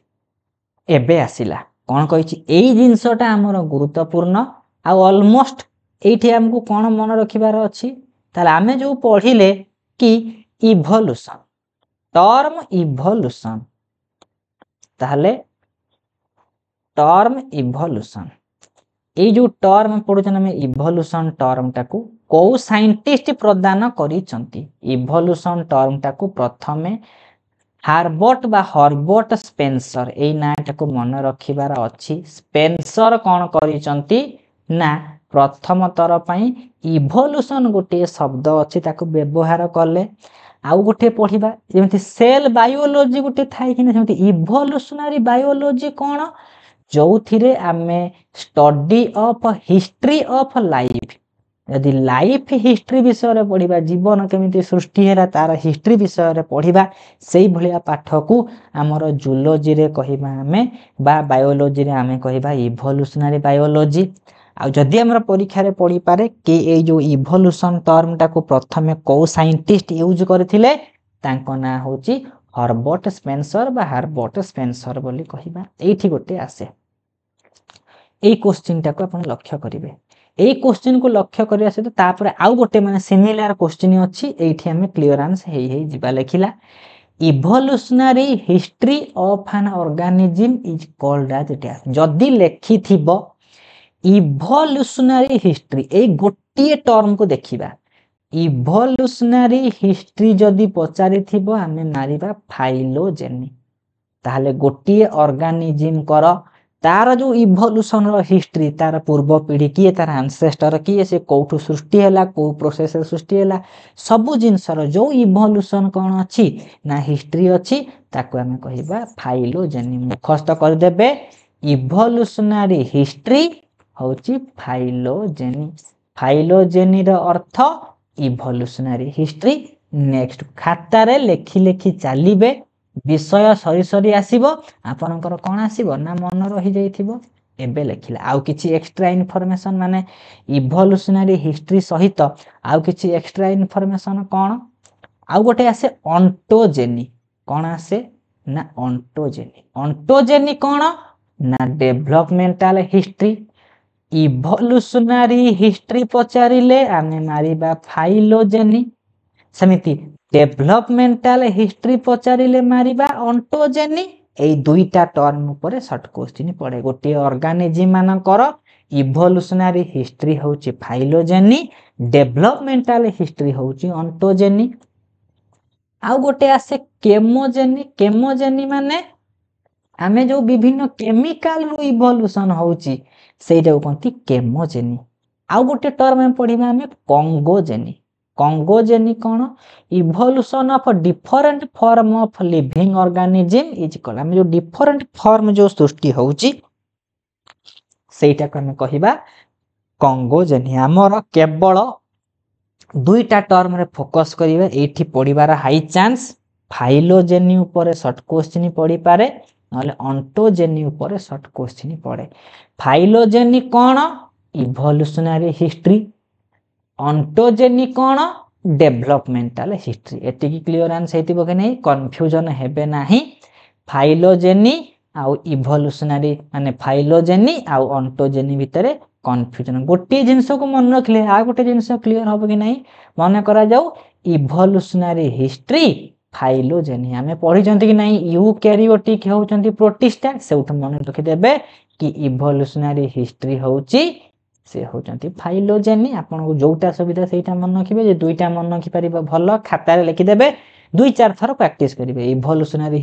एबे आसिला कोन कहिछि एई जिंसटा हमर गुरुत्वपूर्ण आ ऑलमोस्ट एठी हमकु कोन मन रखिबार अछि ताले आमे जो पढिले कि इवोल्यूशन टर्म इवोल्यूशन ताले टर्म इवोल्यूशन ए जो टर्म पढुछन हम इवोल्यूशन टर्म टाकू को साइंटिस्ट प्रदान करिसंती इवोल्यूशन टर्म टाकू प्रथमे हार्बर्ट बा हर्बर्ट स्पेंसर ए नाटा को मन रखिबार अछि स्पेंसर कोन करिसंती ना प्रथम तर पई इवोल्यूशन गोटे शब्द अछि ताको व्यवहार करले आउ गोटे पढिबा जेमति सेल बायोलॉजी गोटे थाई कि जेमति इवोल्यूशनरी बायोलॉजी कोन जोथिरे आमे study of history of life यदि लाइफ हिस्ट्री विषय रे पढिबा जीवन केमिति सृष्टि हेला तार हिस्ट्री विषय रे पढिबा सेई भलिया पाठ को हमर जूलॉजी रे कहिबा हमें बा बायोलॉजी रे हमें कहिबा इवोल्यूशनरी बायोलॉजी आ जदि हमर परीक्षा रे पढि पारे कि ए जो इवोल्यूशन टर्म टा को प्रथमे को साइंटिस्ट यूज करथिले तांको ना होची हर्बर्ट स्पेंसर बा हार्बर्ट स्पेंसर बोली कहिबा एठी गोटे आसे ए क्वेश्चन टा को अपन लक्ष्य करिवे ए क्वेश्चन को लक्ष्य करिया से तापर आउ गोटे माने सिमिलर क्वेश्चन अछि एठी हमें क्लियरेंस हेई जिबा लेखिला evolutionary history of an organism is called as it जदी लेखि थिबो इवोल्यूशनरी हिस्ट्री ए गोटिए टर्म को देखिबा इवोल्यूशनरी हिस्ट्री जदी पचारि थिबो हमें मारिबा फाइलोजेनी ताहले गोटिए ऑर्गेनिज्म कर तार जो इवोल्यूशन रो हिस्ट्री तार पूर्व पीढ़ी किए तार एंसेस्टर किए से कोठु सृष्टि हैला को प्रोसेस सृष्टि हैला सब जिंसर जो इवोल्यूशन कोन अछि ना हिस्ट्री अछि ताको हमें कहिबा फाइलोजेनी मुखस्त कर देबे इवोल्यूशनरी हिस्ट्री होची फाइलोजेनी फाइलोजेनी रो अर्थ इवोल्यूशनरी हिस्ट्री नेक्स्ट खाता रे लेखि लेखि चालिबे विषय सरी सरी आसीबो आपनकर कोन आसीबो ना मन रहि जाइथिबो एबे लेखिला आउ किछि एक्स्ट्रा इन्फॉर्मेशन माने इवोल्यूशनरी हिस्ट्री सहित आउ किछि एक्स्ट्रा इन्फॉर्मेशन कोन आउ गोटे आसे ऑन्टोजेनी कोन आसे ना ऑन्टोजेनी कोन ना डेवलपमेंटल हिस्ट्री इवोल्यूशनरी हिस्ट्री पचारिले आमे मारिबा फाइलोजेनी समिति डेवलपमेंटल हिस्ट्री पचारिले मारिबा ऑन्टोजेनी ए दुईटा टर्म ऊपर शॉर्ट क्वेश्चन पड़े गोटे ऑर्गेनिज्म मानकर इवोल्यूशनरी हिस्ट्री होची फाइलोजेनी डेवलपमेंटल हिस्ट्री होची ऑन्टोजेनी आउ गोटे आसे केमोजेनी माने आमे जो विभिन्न केमिकल रो इवोल्यूशन होची सेटा कोंती केमोजेनी आउ गोटे टर्म में पढिबा हमें कंगोजेनी कोन evolution of different form of living organism is called हम जो डिफरेंट फॉर्म जो सृष्टि होची सेटा को हम कहिबा कंगोजेनी हमर केवल दुईटा टर्म रे फोकस करिवे एठी पढिबार हाई चांस फाइलोजेनी ऊपर शॉर्ट क्वेश्चन पढि पारे नले ऑन्टोजेनी ऊपर शॉर्ट क्वेश्चन पड़े फाइलोजेनी कोन इवोल्यूशनरी हिस्ट्री ऑन्टोजेनी कोन डेवलपमेंटल हिस्ट्री एति की क्लियरेंस हेतिबो कि नै कंफ्यूजन हेबे नाही फाइलोजेनी आउ इवोल्यूशनरी माने फाइलोजेनी आउ ऑन्टोजेनी भितरे कंफ्यूजन गोटे जिंस को मन रखले आ गोटे जिंस क्लियर होबो कि नै मन करा जाऊ इवोल्यूशनरी हिस्ट्री फाइलोजेनी आमे पढ़िचंती कि नहीं यूकैरियोटिक होउचंती प्रोटिस्टा सेउठ मन रखि देबे कि इवोल्यूशनरी हिस्ट्री होउची से होउचंती फाइलोजेनी आपन को जोटा सुविधा सेटा मन रखिबे जे दुईटा मन रखि परिबो भलो खाता रे लिखि देबे 2-4 थर प्रैक्टिस करिवे evolutionary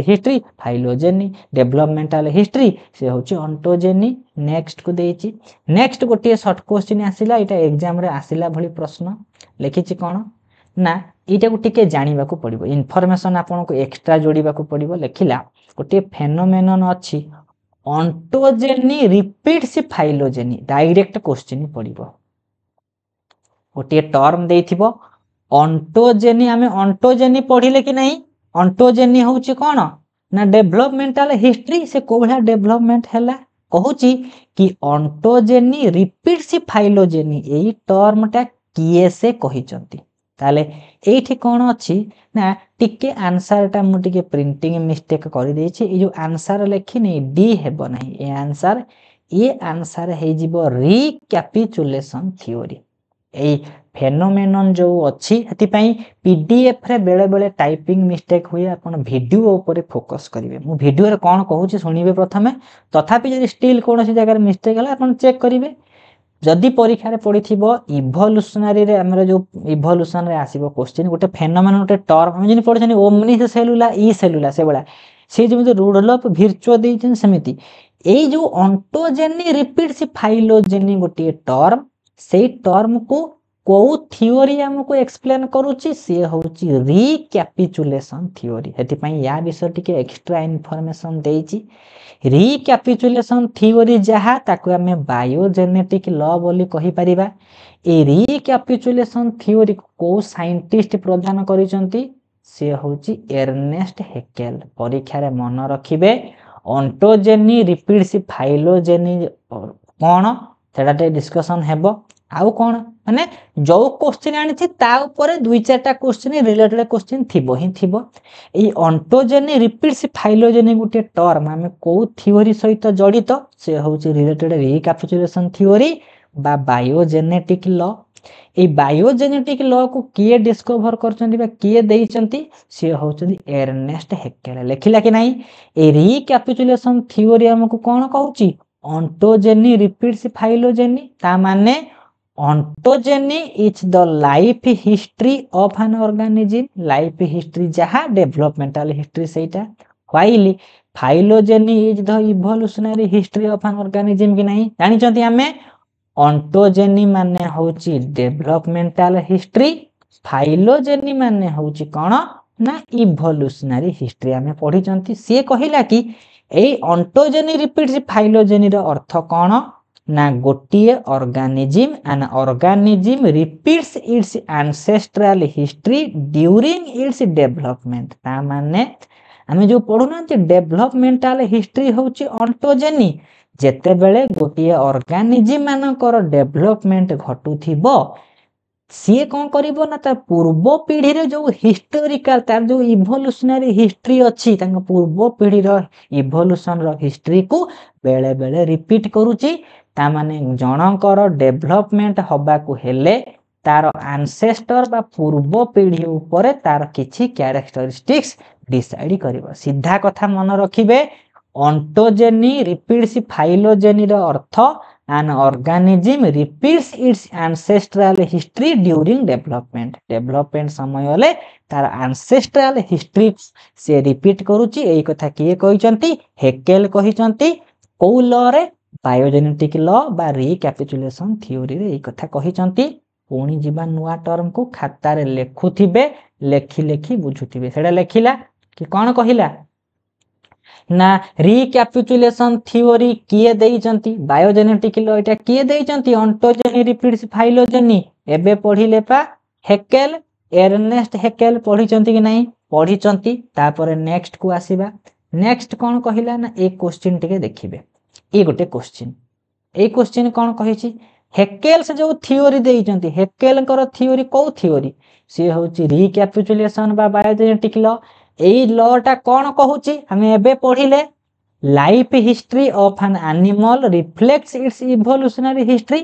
history phylogeny developmental history से होची ऑन्टोजेनी नेक्स्ट को देइची नेक्स्ट गोटे शॉर्ट क्वेश्चन आसिला एटा एग्जाम रे आसिला भली प्रश्न लिखिची कोन ना एटा को टिके जानिबा को पड़िबो इन्फॉर्मेशन आपन को एक्स्ट्रा जोड़ीबा को पड़िबो लेखिला गोटे फेनोमेनन अछि ontogeny repeats phylogeny direct question पड़िबो गोटे टर्म देइथिबो ऑन्टोजेनी आमे ऑन्टोजेनी पढ़िले कि नहीं ऑन्टोजेनी होउची कोन ना डेवलपमेंटल हिस्ट्री से कोभला डेवलपमेंट हैला कहूची कि ऑन्टोजेनी रिपीट्स फाइलोजेनी एई टर्मटा किए से कहिचंती ताले एठी कोन अछि ना टिके आंसर टा मु टिके प्रिंटिंग मिस्टेक करि देछि ए जो आंसर लेखिनी डी हेबो नहीं ए आंसर हे जिवो रिकैपिचुलेशन थ्योरी ए फेनोमेनन जो अछि हति पई पीडीएफ रे बेले बेले टाइपिंग मिस्टेक हुए आपण वीडियो ऊपर फोकस करिवे मु वीडियो रे कोन कहूची सुनिबे प्रथमे तथापि जदि स्टिल कोनोसी जगह रे मिस्टेक हला आपण चेक करिवे जदि परीक्षा रे पड़िथिबो इवोल्यूशनरी रे हमर जो इवोल्यूशन रे आसीबो क्वेश्चन गोटे फेनोमेनन गोटे टर्म हम जनि पढछनी ओमनी सेलुला ई सेलुला से बडा से जेमि रुडलफ विर्चुअ देइछन समिति एई जो ऑन्टोजेनी रिपीट्स फाइलोजेनी गोटे टर्म से टर्म को को थ्योरी हमको एक्सप्लेन करूची से होची रिकैपिचुलेशन थ्योरी हेति पई या विषय टिके एक्स्ट्रा इन्फॉर्मेशन देइची रिकैपिचुलेशन थ्योरी जहा ताको हमें बायोजेनेटिक लॉ बोली कहि परिबा ए रिकैपिचुलेशन थ्योरी को साइंटिस्ट प्रदान करिसंती से होची एर्नेस्ट हेकेल परीक्षा रे मन रखिबे ऑन्टोजेनी रिपीट्स फाइलोजेनी कोन सेटा डिस्कशन हेबो आउ कोन माने जो क्वेश्चन आनी थी ता ऊपर 2-4टा क्वेश्चन रिलेटेड क्वेश्चन थिबो ही थिबो ए ऑन्टोजेनी रिपीट्स फाइलोजेनी गुटे टर्म हमें को थ्योरी सहित जड़ित से होची रिलेटेड रिकैपिचुलेशन थ्योरी बा biogenetic law A biogenetic law को किए डिस्कवर करचंती बा किए देइचंती से होचंती एर्नेस्ट हेकेल लेखिला कि नहीं ए रिकैपिचुलेशन थ्योरी हमको कोन कहूची ऑन्टोजेनी रिपीट्स फाइलोजेनी ता माने ontogeny is the life history of an organism life history जहा डेवलपमेंटल हिस्ट्री सेटा while phylogeny is the evolutionary history of an organism कि नहीं जानि चंती हमें ऑन्टोजेनी माने होची डेवलपमेंटल हिस्ट्री फाइलोजेनी माने होची कोन ना इवोल्यूशनरी हिस्ट्री हमें पढ़ी चंती से कहिला कि ए ऑन्टोजेनी रिपीट्स फाइलोजेनी रो अर्थ कोन ना गोटिए organism an organism repeats its ancestral history during its development ता माने हमें जो पढुना जे डेवलपमेंटल हिस्ट्री होची ऑन्टोजेनी जेते बेले गोटिए ऑर्गेनिज्म मानकर डेवलपमेंट घटुथिबो सी कौन करिबो ना तार पूर्व पीढ़ी रे जो हिस्टोरिकल तार जो इवोल्यूशनरी हिस्ट्री अछि तांग पूर्व पीढ़ी रो इवोल्यूशन रो हिस्ट्री को बेले बेले रिपीट करूची ता माने जनकर डेवलपमेंट हबा को हेले तार एंसेस्टर बा पूर्व पीढ़ी ऊपर तार किछि कैरेक्टरिस्टिक्स डिसाइड करिवो सीधा कथा मन रखिबे ऑन्टोजेनी रिपीट्स फाइलोजेनी रो अर्थ an organism repeats its ancestral history during development समय ले तार ancestral history से रिपीट करूची एई कथा किए कहिचंती हेकेल कहिचंती को लॉ रे बायोजेनेटिक लॉ बा रिकैपिचुलेशन थ्योरी रे एई कथा कहिचंती पुणी जीवा नुवा टर्म को खाता रे लेखुथिबे लेखि लेखि बुझुथिबे सेडा लेखिला कि कोन कहिला ना रिकैपिचुलेशन थ्योरी किए देइचंती बायोजेनेटिक लॉ एटा किए देइचंती ऑन्टोजेनी रिपीट्स फाइलोजेनी एबे पढिले पा हेकेल एर्नेस्ट हेकेल पढिचंती कि नहीं पढिचंती तापर नेक्स्ट को आसीबा नेक्स्ट कोन कहिला ना एक क्वेश्चन टिके देखिबे ए गोटे क्वेश्चन कोन कहिची हेकेल से जो थ्योरी देइचंती हेकेल कर थ्योरी को थ्योरी से होची रिकैपिचुलेशन बा बायोजेनेटिक लॉ एई लॉटा कोन कहूची हमें एबे पढिले life history of an animal reflects its evolutionary history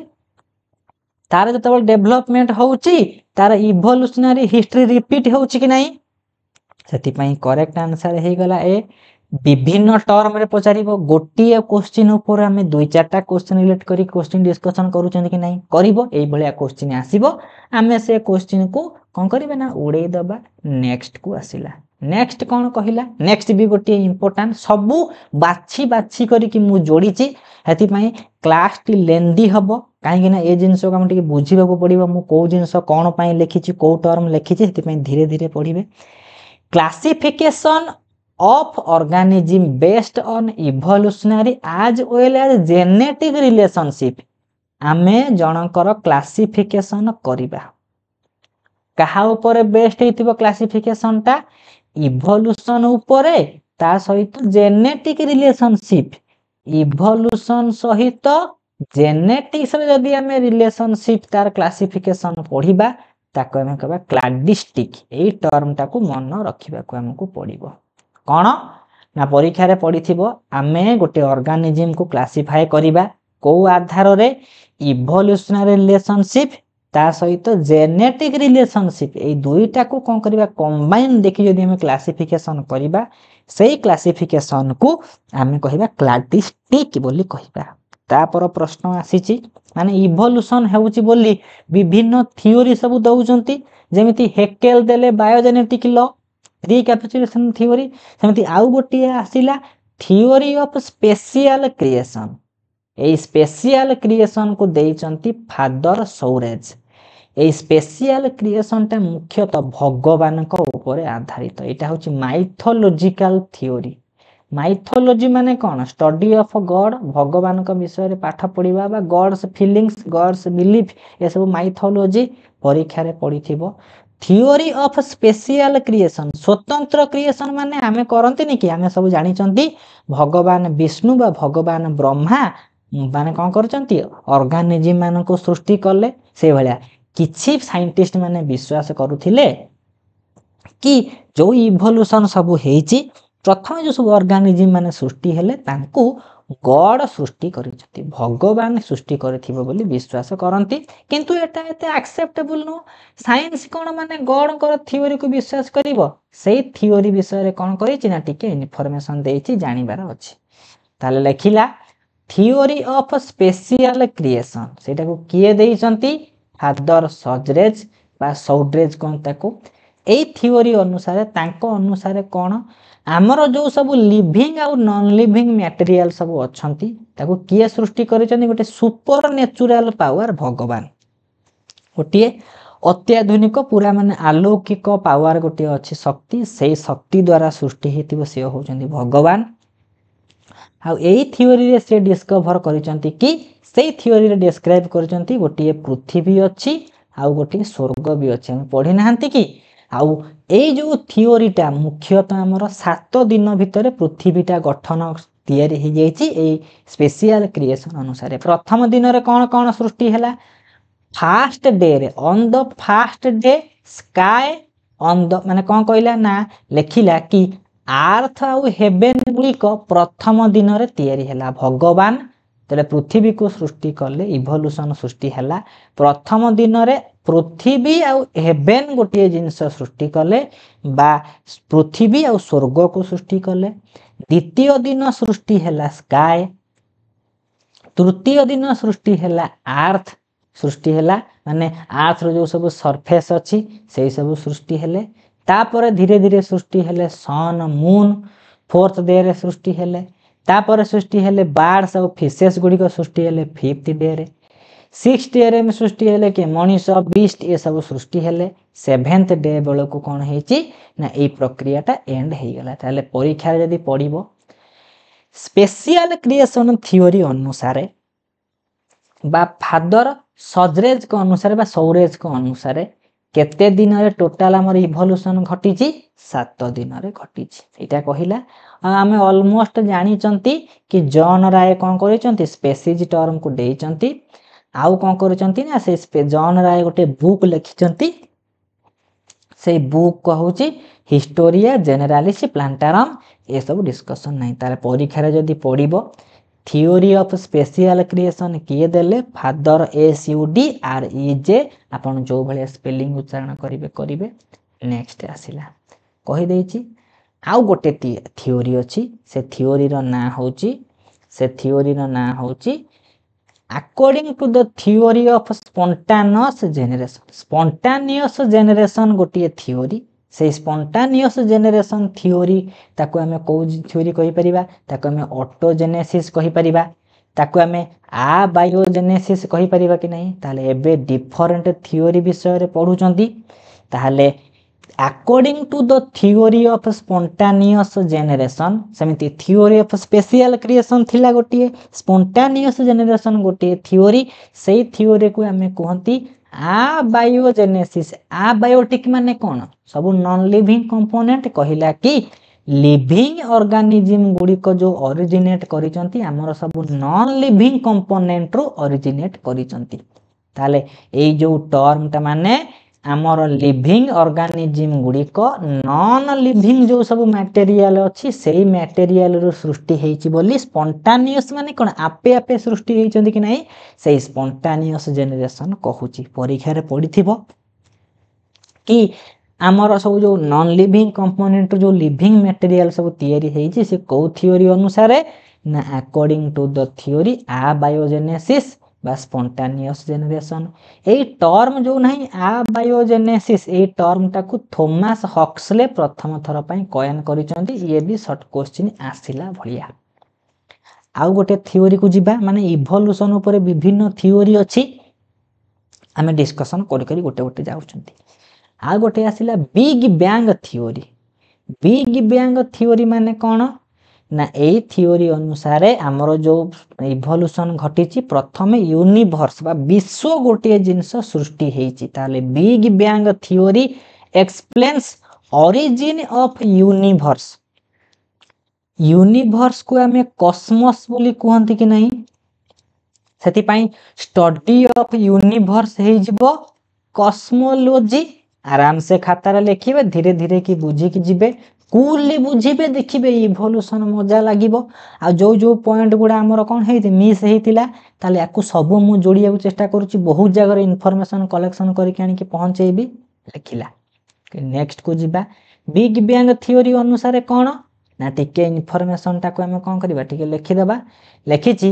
तार जो डेभलपमेंट होउची तार इवोल्यूशनरी हिस्ट्री रिपीट होउची कि नहीं से करेक्ट आंसर हो गला ए विभिन्न टर्म रे पचारिबो गोटिए क्वेश्चन ऊपर हमें दुई चारटा क्वेश्चन रिलेट करी क्वेश्चन डिस्कशन करूछन कि नहीं करिवो एई भलिया क्वेश्चन आसीबो हमें से क्वेश्चन को कोन करिवे ना उड़े दबा नेक्स्ट को आसीला नेक्स्ट कोन कहिला नेक्स्ट भी गोटिए इंपोर्टेंट सबु बाछि बाछि करी कि मु जोड़ीची हेति पई क्लास टी लेंदी हबो काहे ना ए जिंस को हम टिके बुझिबा को पड़िबो मु को जिंस कोन पई लिखिची को टर्म लिखिची हेति पई धीरे धीरे पढ़िबे classification of organism based on evolutionary as well as genetic relationship आमे जनकर क्लासिफिकेशन करिबा कहा ऊपर बेस्ड हेतिबो क्लासिफिकेशन ता इवोल्यूशन ऊपर ता सहित जेनेटिक रिलेशनशिप इवोल्यूशन सहित जेनेटिक्स रे जदी आमे रिलेशनशिप तार क्लासिफिकेशन पढिबा ताको आमे कहबा क्लाडिस्टिक एई टर्म ताको मन रखिबा को हमकु पडिबो कौन ना परीक्षा रे पढ़िथिबो आमे गोटे ऑर्गेनिज्म को क्लासिफाई करिबा को आधार रे इवोल्यूशनरी रिलेशनशिप ता सहित जेनेटिक रिलेशनशिप ए दुईटा को कोन करिबा कंबाइन देखि जदी हम क्लासिफिकेशन करिबा सेही क्लासिफिकेशन को आमे कहिबा क्लाडिस्टिक बोली कहिबा तापर प्रश्न आसीची माने इवोल्यूशन हेउची बोली विभिन्न थियोरी सब दउचंती जेमिति हेकेल देले बायोजेनेटिक लॉ रिकैपिचुलेशन थ्योरी सेमति आउ गोटिए आसिला थ्योरी ऑफ स्पेशल क्रिएशन ए स्पेशल क्रिएशन को देइचंती फादर सौरेज ए स्पेशल क्रिएशन ता मुख्यतः भगवान को ऊपर आधारित एटा होची माइथोलॉजिकल थ्योरी माइथोलॉजी माने कोन स्टडी ऑफ गॉड भगवान का विषय रे पाठ पढिबा बा गॉड्स फीलिंग्स गॉड्स बिलीफ ए सब माइथोलॉजी परीक्षा रे पढिथिबो थ्योरी ऑफ स्पेशल क्रिएशन स्वतंत्र क्रिएशन माने आमे करंती नि कि आमे सब जानि चंती भगवान विष्णु बा भगवान ब्रह्मा माने कोन करचंती ऑर्गेनिज्म मान को सृष्टि करले से भलिया किछि साइंटिस्ट माने विश्वास करूथिले कि जो इवोल्यूशन सब हेची प्रथम जो सब ऑर्गेनिज्म माने सृष्टि हेले तांको गॉड सृष्टि करिसथि भगवान सृष्टि करथिबो बोली विश्वास करंती किंतु एटा एते एक्सेप्टेबल नो साइंस कोन माने गॉड कर थ्योरी को विश्वास करिवो सेही थ्योरी विषय रे कोन करिछि ना टिके इन्फॉर्मेशन देइछि जानिबार अछि ताले लेखिला थ्योरी ऑफ स्पेशल क्रिएशन सेटा को किए देइचंती फादर सजरेज बा सौड्रेज कोन ताको एई थ्योरी अनुसार तांको अनुसार कोन आमर जो सब लिविंग आउ नॉन लिविंग मटेरियल सब अछंती ताको किए सृष्टि करिसथि गोटे सुपर नेचुरल पावर भगवान गोटे अत्याधुनिक पूरा माने अलौकिक पावर गोटे अछि शक्ति सेही शक्ति द्वारा सृष्टि हेतिबो से होचंती भगवान आ एई थ्योरी रे से डिस्कवर करिसथि कि सेही थ्योरी रे डिस्क्राइब करिसथि गोटे पृथ्वी अछि आ गोटे स्वर्ग भी अछि हम पढि नाहंती कि आउ ए जो थ्योरीटा मुख्यतः हमर 7 दिन भितर पृथ्वीटा गठन तयारी हो जाइछि ए स्पेशल क्रिएशन अनुसार प्रथम दिन रे कोन कोन सृष्टि हैला फर्स्ट डे रे on the first day sky on the माने कोन कहला ना लेखिला कि अर्थ आउ हेवन गुलिक प्रथम दिन रे तयारी हैला भगवान तले पृथ्वी को सृष्टि करले इवोल्यूशन सृष्टि हैला प्रथम दिन रे पृथ्वी आउ हेवन गोटे जिनस सृष्टि कले बा पृथ्वी आउ स्वर्ग को सृष्टि कले द्वितीय दिन सृष्टि हैला स्काई तृतीय दिन सृष्टि हैला अर्थ सृष्टि हैला माने अर्थ रो जो सब सरफेस अछि सेही सब सृष्टि हैले तापर धीरे धीरे सृष्टि हैले सन मून फोर्थ डे रे सृष्टि हैले तापर सृष्टि हैले बर्ड्स और फिशेस गुडी को सृष्टि हैले फिफ्थ डे रे 6th डे रे में सृष्टि हेले के मनीष बीस्ट ये सब सृष्टि हेले 7th डे बेलो को कोन हेची ना ए प्रक्रियाटा एंड हे गेला ताले परीक्षा रे यदि पढिबो स्पेशल क्रिएशन थ्योरी अनुसार बा फादर सजरेज को अनुसार बा सौरेज को अनुसार केते दिन रे टोटल हमर इवोल्यूशन घटिची 7 दिन रे घटिची एटा कहिला आमे ऑलमोस्ट जानि चंती कि जॉन राय कोन करिचंती स्पेसीज टर्म को देइचंती आउ कोन करिचंती ना से जॉन राय गोटे बुक लिखिचंती से बुक कहूची हिस्टोरिया जनरालिस प्लांटारम ए सब डिस्कशन नै तार परीक्षा रे जदी पढिबो थियोरी ऑफ स्पेशल क्रिएशन किए देले फादर SUDREJ आपण जो भले स्पेलिंग उच्चारण करिवे नेक्स्ट आसिला कहि देछि आउ गोटे थियोरी अछि से थियोरी रो ना होची according to the theory of spontaneous generation गोटे थियोरी से स्पॉन्टानियस जेनरेशन थियोरी ताको हमें को थियोरी कहि परिबा ताको हमें ऑटोजेनेसिस कहि परिबा ताको हमें बायोजेनेसिस कहि परिबा कि नहीं ताले एबे डिफरेंट थियोरी विषय रे पढुचंती ताले according to the theory of spontaneous generation सेमिति थियोरी ऑफ स्पेशल क्रिएशन थिला गोटे स्पॉन्टानियस जेनरेशन गोटे थियोरी से थियोरी को हमें कहंती बायोजेनेसिस बायोटिक माने कौन सब नॉन लिविंग कंपोनेंट कहिला कि लिविंग ऑर्गेनिज्म गुडी को जो ओरिजिनेट करिसंती हमर सब नॉन लिविंग कंपोनेंट रो ओरिजिनेट करिसंती ताले ए जो टर्म ता माने आमर लिविंग ऑर्गेनिज्म गुडी को नॉन लिविंग जो सब मटेरियल अछि सेही मटेरियल रो सृष्टि हेछि बोली स्पॉन्टानियस माने कोन आपे आपे सृष्टि हेचंती कि नाही सेही स्पॉन्टानियस जेनरेशन कहूची परीक्षा रे पढिथिबो कि आमर सब जो नॉन लिविंग कंपोनेंट जो लिविंग मटेरियल सब तयारी हेछि से को थियोरी अनुसार ना according to the theory biogenesis बा स्पॉन्टानियस जेनरेशन ए टर्म जो नहीं बायोजेनेसिस ए टर्म टाकू थॉमस हक्सले प्रथम थर पई कॉइन करिसंती ये भी शॉर्ट क्वेश्चन आसिला भलिया आउ गोटे थियोरी को जिबा माने इवोल्यूशन ऊपर विभिन्न थियोरी अछि हमें डिस्कशन करि करि गोटे गोटे जाउचंती आ गोटे आसिला बिग बैंग थियोरी माने कोन ना ए थियोरी अनुसार हमर जो इवोल्यूशन घटिची प्रथमे यूनिवर्स बा विश्व गोटे जिंस सृष्टि हेची ताले big bang theory explains origin of universe को हमें कॉस्मोस बोली कहंती कि नहीं सेति पई स्टडी ऑफ यूनिवर्स हे जिवो कॉस्मोलॉजी आराम से खाता रे लिखिबे धीरे धीरे की बुझी की जिबे कूलली बुझीबे देखिबे इवोल्यूशन मजा लागिबो आ जो जो पॉइंट गुडा हमर कोन हेति मिस हेतिला ताले याकू सब मु जोड़िया को चेष्टा करूची बहुत जगह इन्फॉर्मेशन कलेक्शन करके आनी के पहुंचेबी लिखिला नेक्स्ट को जिबा बिग बैंग थियोरी अनुसार कोन ना टिके इन्फॉर्मेशन टाको हम कोन करबा टिके लिखि देबा लिखिची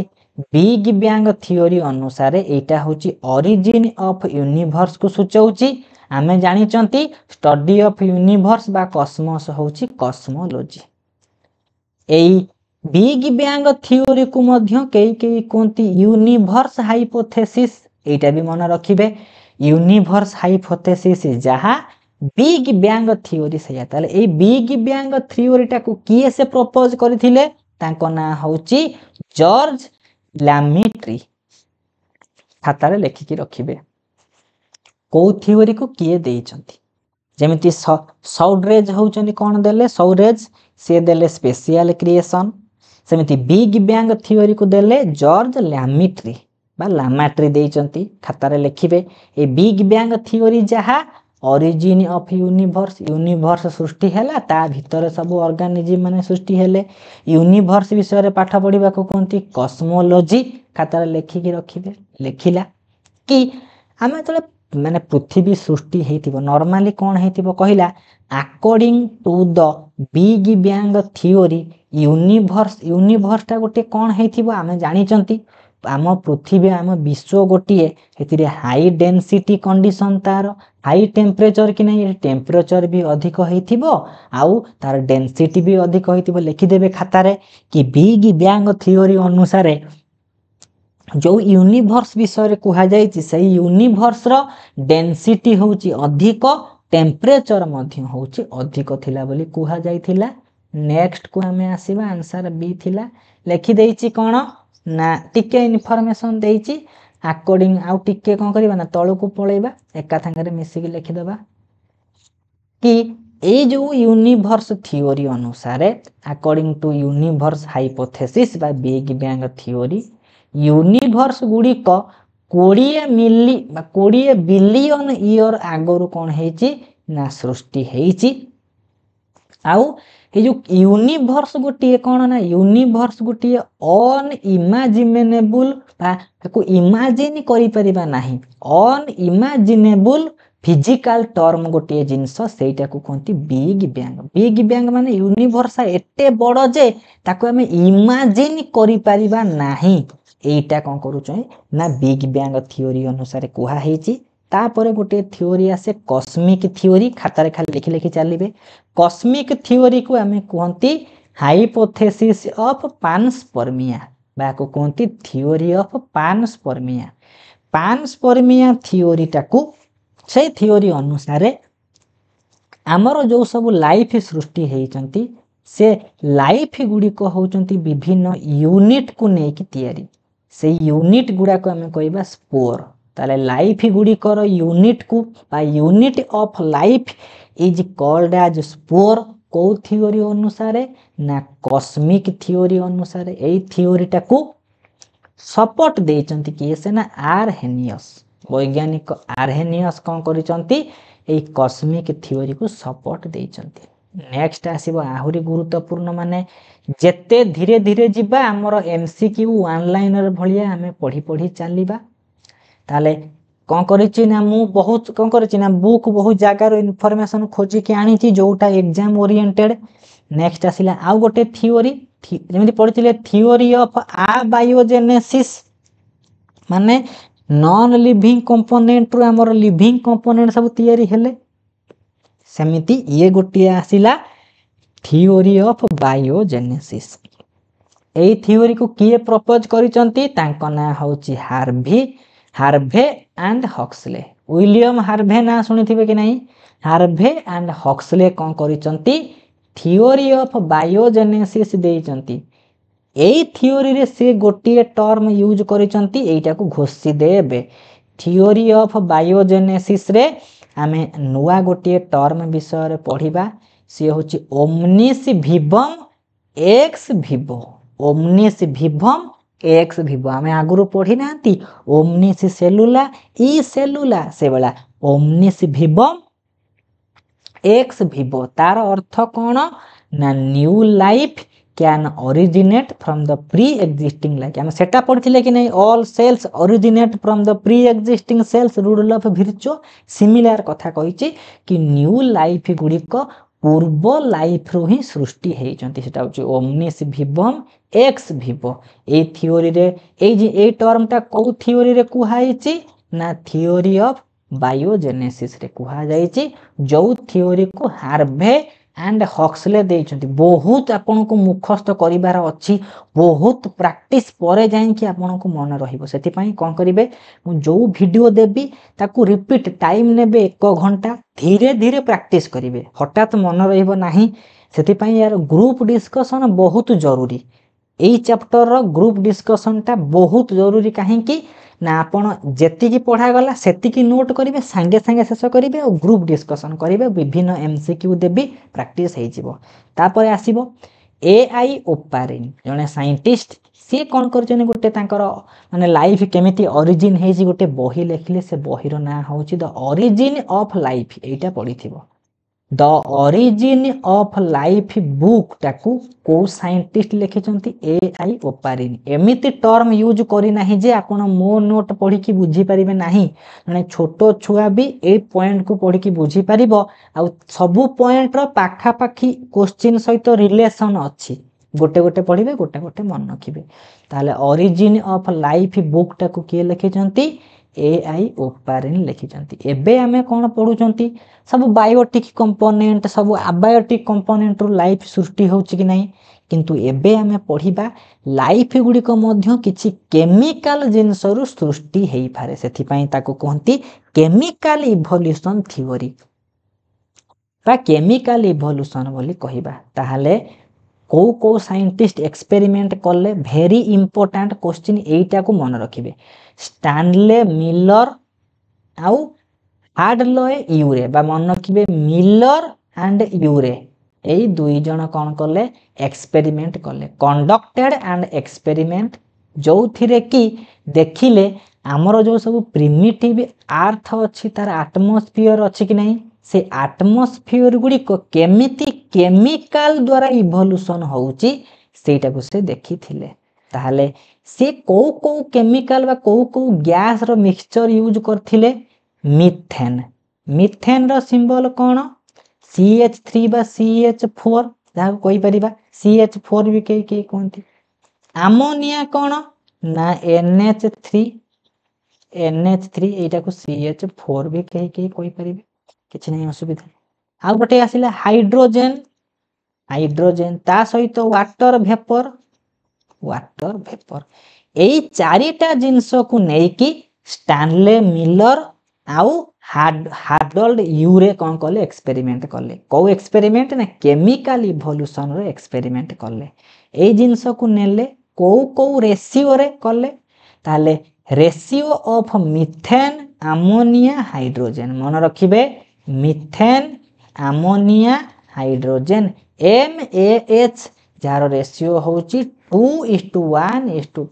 बिग बैंग थियोरी अनुसार एटा होची ओरिजिन ऑफ यूनिवर्स को सूचौची आमे जानी चंती स्टडी ऑफ यूनिवर्स बा कॉस्मोस होची कॉस्मोलॉजी एई बिग बैंग थियोरी को मध्य कई कोंती यूनिवर्स हाइपोथेसिस एटा भी मन रखिबे यूनिवर्स हाइपोथेसिस जहा बिग बैंग थियोरी से ताले ए बिग बैंग थियोरी टाको किए से प्रपोज करथिले तांको ना होची जॉर्ज लैमिट्री खातारे लेखिकी रखिबे को थियोरी को किए देइचंती जेमिति सौड्रेज होचंती कोन देले सौरेज से देले स्पेशल क्रिएशन सेमिति बिग बैंग थियोरी को देले जॉर्ज लैमिट्री बा लैमिट्री देइचंती खातारे लेखिबे ए बिग बैंग थियोरी जहा ओरिजिन ऑफ यूनिवर्स सृष्टि हैला ता भीतर सब ऑर्गेनिज्म माने सृष्टि हेले यूनिवर्स विषय रे पाठ पढिबा को कोंती कॉस्मोलॉजी खातारे लेखिकी रखिबे लेखिला कि हमें तले माने पृथ्वी सृष्टि हेतिबो नॉर्मली कोन हेतिबो कहिला according to the big bang theory universe ता गोटे कोन हेतिबो हमें जानि चंती आम पृथ्वी आम विश्व गोटे हेतिरे हाई डेंसिटी कंडीशन तार हाई टेम्परेचर कि नहीं टेम्परेचर भी अधिक हेतिबो आउ तार डेंसिटी भी अधिक हेतिबो लिखि देबे खाता रे कि बिग बैंग थियोरी अनुसार जो यूनिवर्स विषय रे कुहा जायछि सही यूनिवर्स रो डेंसिटी होची अधिक टेम्परेचर मध्य होची अधिक थिला बोली कुहा जायथिला नेक्स्ट को हमें आसीबा आंसर बी थिला लिखि देइछि कोन ना टिके इन्फॉर्मेशन देइछि अकॉर्डिंग आउ टिके कोन करबा ना तळु को पळेबा एका संगे मिसी के लिखि देबा कि ए जो यूनिवर्स थियोरी अनुसार अकॉर्डिंग टू यूनिवर्स हाइपोथेसिस बा बिग बैंग थियोरी यूनिवर्स गुडी को 20 बिलियन ईयर आगरु कोन हेची ना सृष्टि हेची आउ ये जो यूनिवर्स गोटे कौन ना यूनिवर्स गोटे अनइमाजिनेबल इमाजिन करिपरिबा नाही अनइमाजिनेबल फिजिकल टर्म गोटे जिनस सेटा को कहती बिग बैंग माने यूनिवर्स एते बड़ जे ताको आमे इमाजिन करिपरिबा नाही एटा कौन करूछ ना बिग बैंग थ्योरी अनुसार कुहा हेची तापर गोटे थ्योरी आसे कॉस्मिक थ्योरी खातारे खाली लिखि लिखि चलिबे कॉस्मिक थ्योरी को आमे कहती हाइपोथेसिस ऑफ पानस्पर्मिया बाको कहती थ्योरी ऑफ पानस्पर्मिया थ्योरी टाकू से थ्योरी अनुसार आमर जो सब लाइफ सृष्टि होती से लाइफ गुड़िक होचंती विभिन्न यूनिट को लेकिन तैयारी से यूनिट गुड़ाक आम कहवा स्पोर ताले लाइफ गुड़िकर यूनिट को unit of life is called as spore को थ्योरी अनुसार ना कॉस्मिक थ्योरी अनुसार यही थ्योरी टाकू सपोर्ट देइचंती किए से ना आरहेनियस वैज्ञानिक आरहेनियस कौन करिचंती ए कॉस्मिक थ्योरी को सपोर्ट देइचंती नेक्स्ट आसीबो आहुरी गुरुत्वपूर्ण माने जेते धीरे धीरे जिबा हमर एमसीक्यू वन लाइनर भलिया हमें पढ़ी पढ़ी चलीबा ताले कौन करिछि ना मु बहुत कौन करिछि ना बुक बहुत जगार इनफॉरमेशन खोजी के आनी छी जोटा एग्जाम ओरिएंटेड नेक्स्ट आसिला आउ गोटे थ्योरी जेमिति पढ़िथिले थ्योरी ऑफ अबायोजेनेसिस माने नॉन लिविंग कंपोनेंट रो हमर लिविंग कंपोनेंट सब तयारी हेले सेमिति ये गोटे आसिला थ्योरी ऑफ बायोजेनेसिस एई थ्योरी को किए प्रपोज करिसंती तांको ना होची Harvey and Huxley William Harvey ना सुनिथिबे कि नहीं हार्वे एंड हक्सले कौन करिसंती थ्योरी ऑफ बायोजेनेसिस देइचंती एई थ्योरी रे से गोटे टर्म यूज करिसंती एटा को घोषि देबे थ्योरी ऑफ बायोजेनेसिस रे आमे नुआ गोटे टर्म विषय रे पढ़िबा से होची omnis विवम x Vivo omnis विवम x Vivo आमे आगुरु पढ़ी नांती ओमनिस सेलुला ई सेलुला से बला ओमनिस विवम एक्स विवो तार अर्थ कौन ना new life can originate from the pre existing life आम सेटा पढ़िथिले कि नहीं all cells originate from the pre existing cells rule of Virchow similar कथा कहिछि कि न्यू लाइफ गुड़िक पूर्व लाइफ रो ही सृष्टि हेइचंती सेटा होछि ओमनिस विवम एक्स विवो ए थ्योरी रे ए टर्मटा को थ्योरी रे कुहाइछि ना थ्योरी ऑफ बायोजेनेसिस रे कुहा जाइछि जो थ्योरी को हार्वे एंड हक्सले देइचंती बहुत आपन को मुखस्त करिवार अछि बहुत प्रैक्टिस परे जाय कि आपन को मन रहिबो सेति पई कोन करिवे जो वीडियो देबी ताकू रिपीट टाइम नेबे 1 घंटा धीरे धीरे प्रैक्टिस करिवे हठात मन रहिबो नाही सेति पई यार ग्रुप डिस्कशन बहुत जरूरी एई चैप्टर रो ग्रुप डिस्कशन ता बहुत जरूरी काहे कि ना आपण जेतिकी पढ़ा गला सेतिकी नोट करिवे संगे संगे शेष करिवे और ग्रुप डिस्कशन करिवे विभिन्न एमसीक्यू देबी प्रैक्टिस हे जिवो तापर आसीबो एआई ओपारिन जने साइंटिस्ट से कोन करजने गोटे तांकर माने लाइफ केमिति ओरिजिन हे जी गोटे बही लेखिले से बहीर ना होची द ओरिजिन ऑफ लाइफ एटा पढिथिबो the origin of life book टाकू को साइंटिस्ट लिखिचंती एआई ओपारिन एमिति टर्म यूज करी नाही जे आपण मो नोट पढ़ी की बुझी परिबे नाही माने छोटो छुआ भी ए पॉइंट को पढ़ी की बुझी परिबो आ सबु पॉइंट रो पाखा पाखी क्वेश्चन सहित रिलेशन अछि गोटे गोटे पढ़िबे गोटे गोटे मन रखिबे ताले ओरिजिन ऑफ लाइफ बुक टाकू के लिखिचंती एआई ओपारिन लिखिचंती एबे हमें कोन पढुचंती सब बायोटिक कंपोनेंट सब अबायोटिक कंपोनेंट रो लाइफ सृष्टि होछि कि नहीं किंतु एबे हमें पढ़िबा लाइफ गुडी को मध्य किछि केमिकल जिंस रो सृष्टि हेई पारे सेथि पई ताको कहंती केमिकल इवोल्यूशन थ्योरी बा केमिकल इवोल्यूशन बोली कहिबा ताहाले को साइंटिस्ट एक्सपेरिमेंट करले वेरी इंपोर्टेंट क्वेश्चन एटा को मन रखिबे स्टैनले मिलर आउ हार्डलॉय यूरे बा मन रखिबे मिलर एंड यूरे एई दुई जण कोन करले एक्सपेरिमेंट करले कंडक्टेड एंड एक्सपेरिमेंट जो थिरे की देखिले हमरो जो सब प्रिमिटिव अर्थ अछि तार एटमॉस्फियर अछि कि नहीं से आटमोस्फियर गुड़िक केमिति केमिकल द्वारा इवोल्यूशन होउची सेटा को से देखी थिले। ताहले से को केमिकल बा को गैस रो मिक्सचर यूज करथिले मिथेन। मिथेन रो सिंबल कोन CH3 बा CH4 जहा कोई परिबा CH4 भी के कोनती। अमोनिया कोन ना NH3 एटा को CH4 भी के कोई परिबे किछ नहीं असुविधा। आ गोटे आसिला हाइड्रोजन ता सहित वाटर वेपर एई चारिटा जिंस को नेकी स्टैनले मिलर आउ हार्डोल्ड यूरे कौन कले एक्सपेरिमेंट कले। को एक्सपेरिमेंट ना केमिकल इवोल्यूशन रो एक्सपेरिमेंट कले। एई जिंस को नेले को रेशियो रे कले। ताले ratio of methane ammonia hydrogen मन रखिबे मिथेन अमोनिया हाइड्रोजन MAH जार रेशियो होची 2:1:2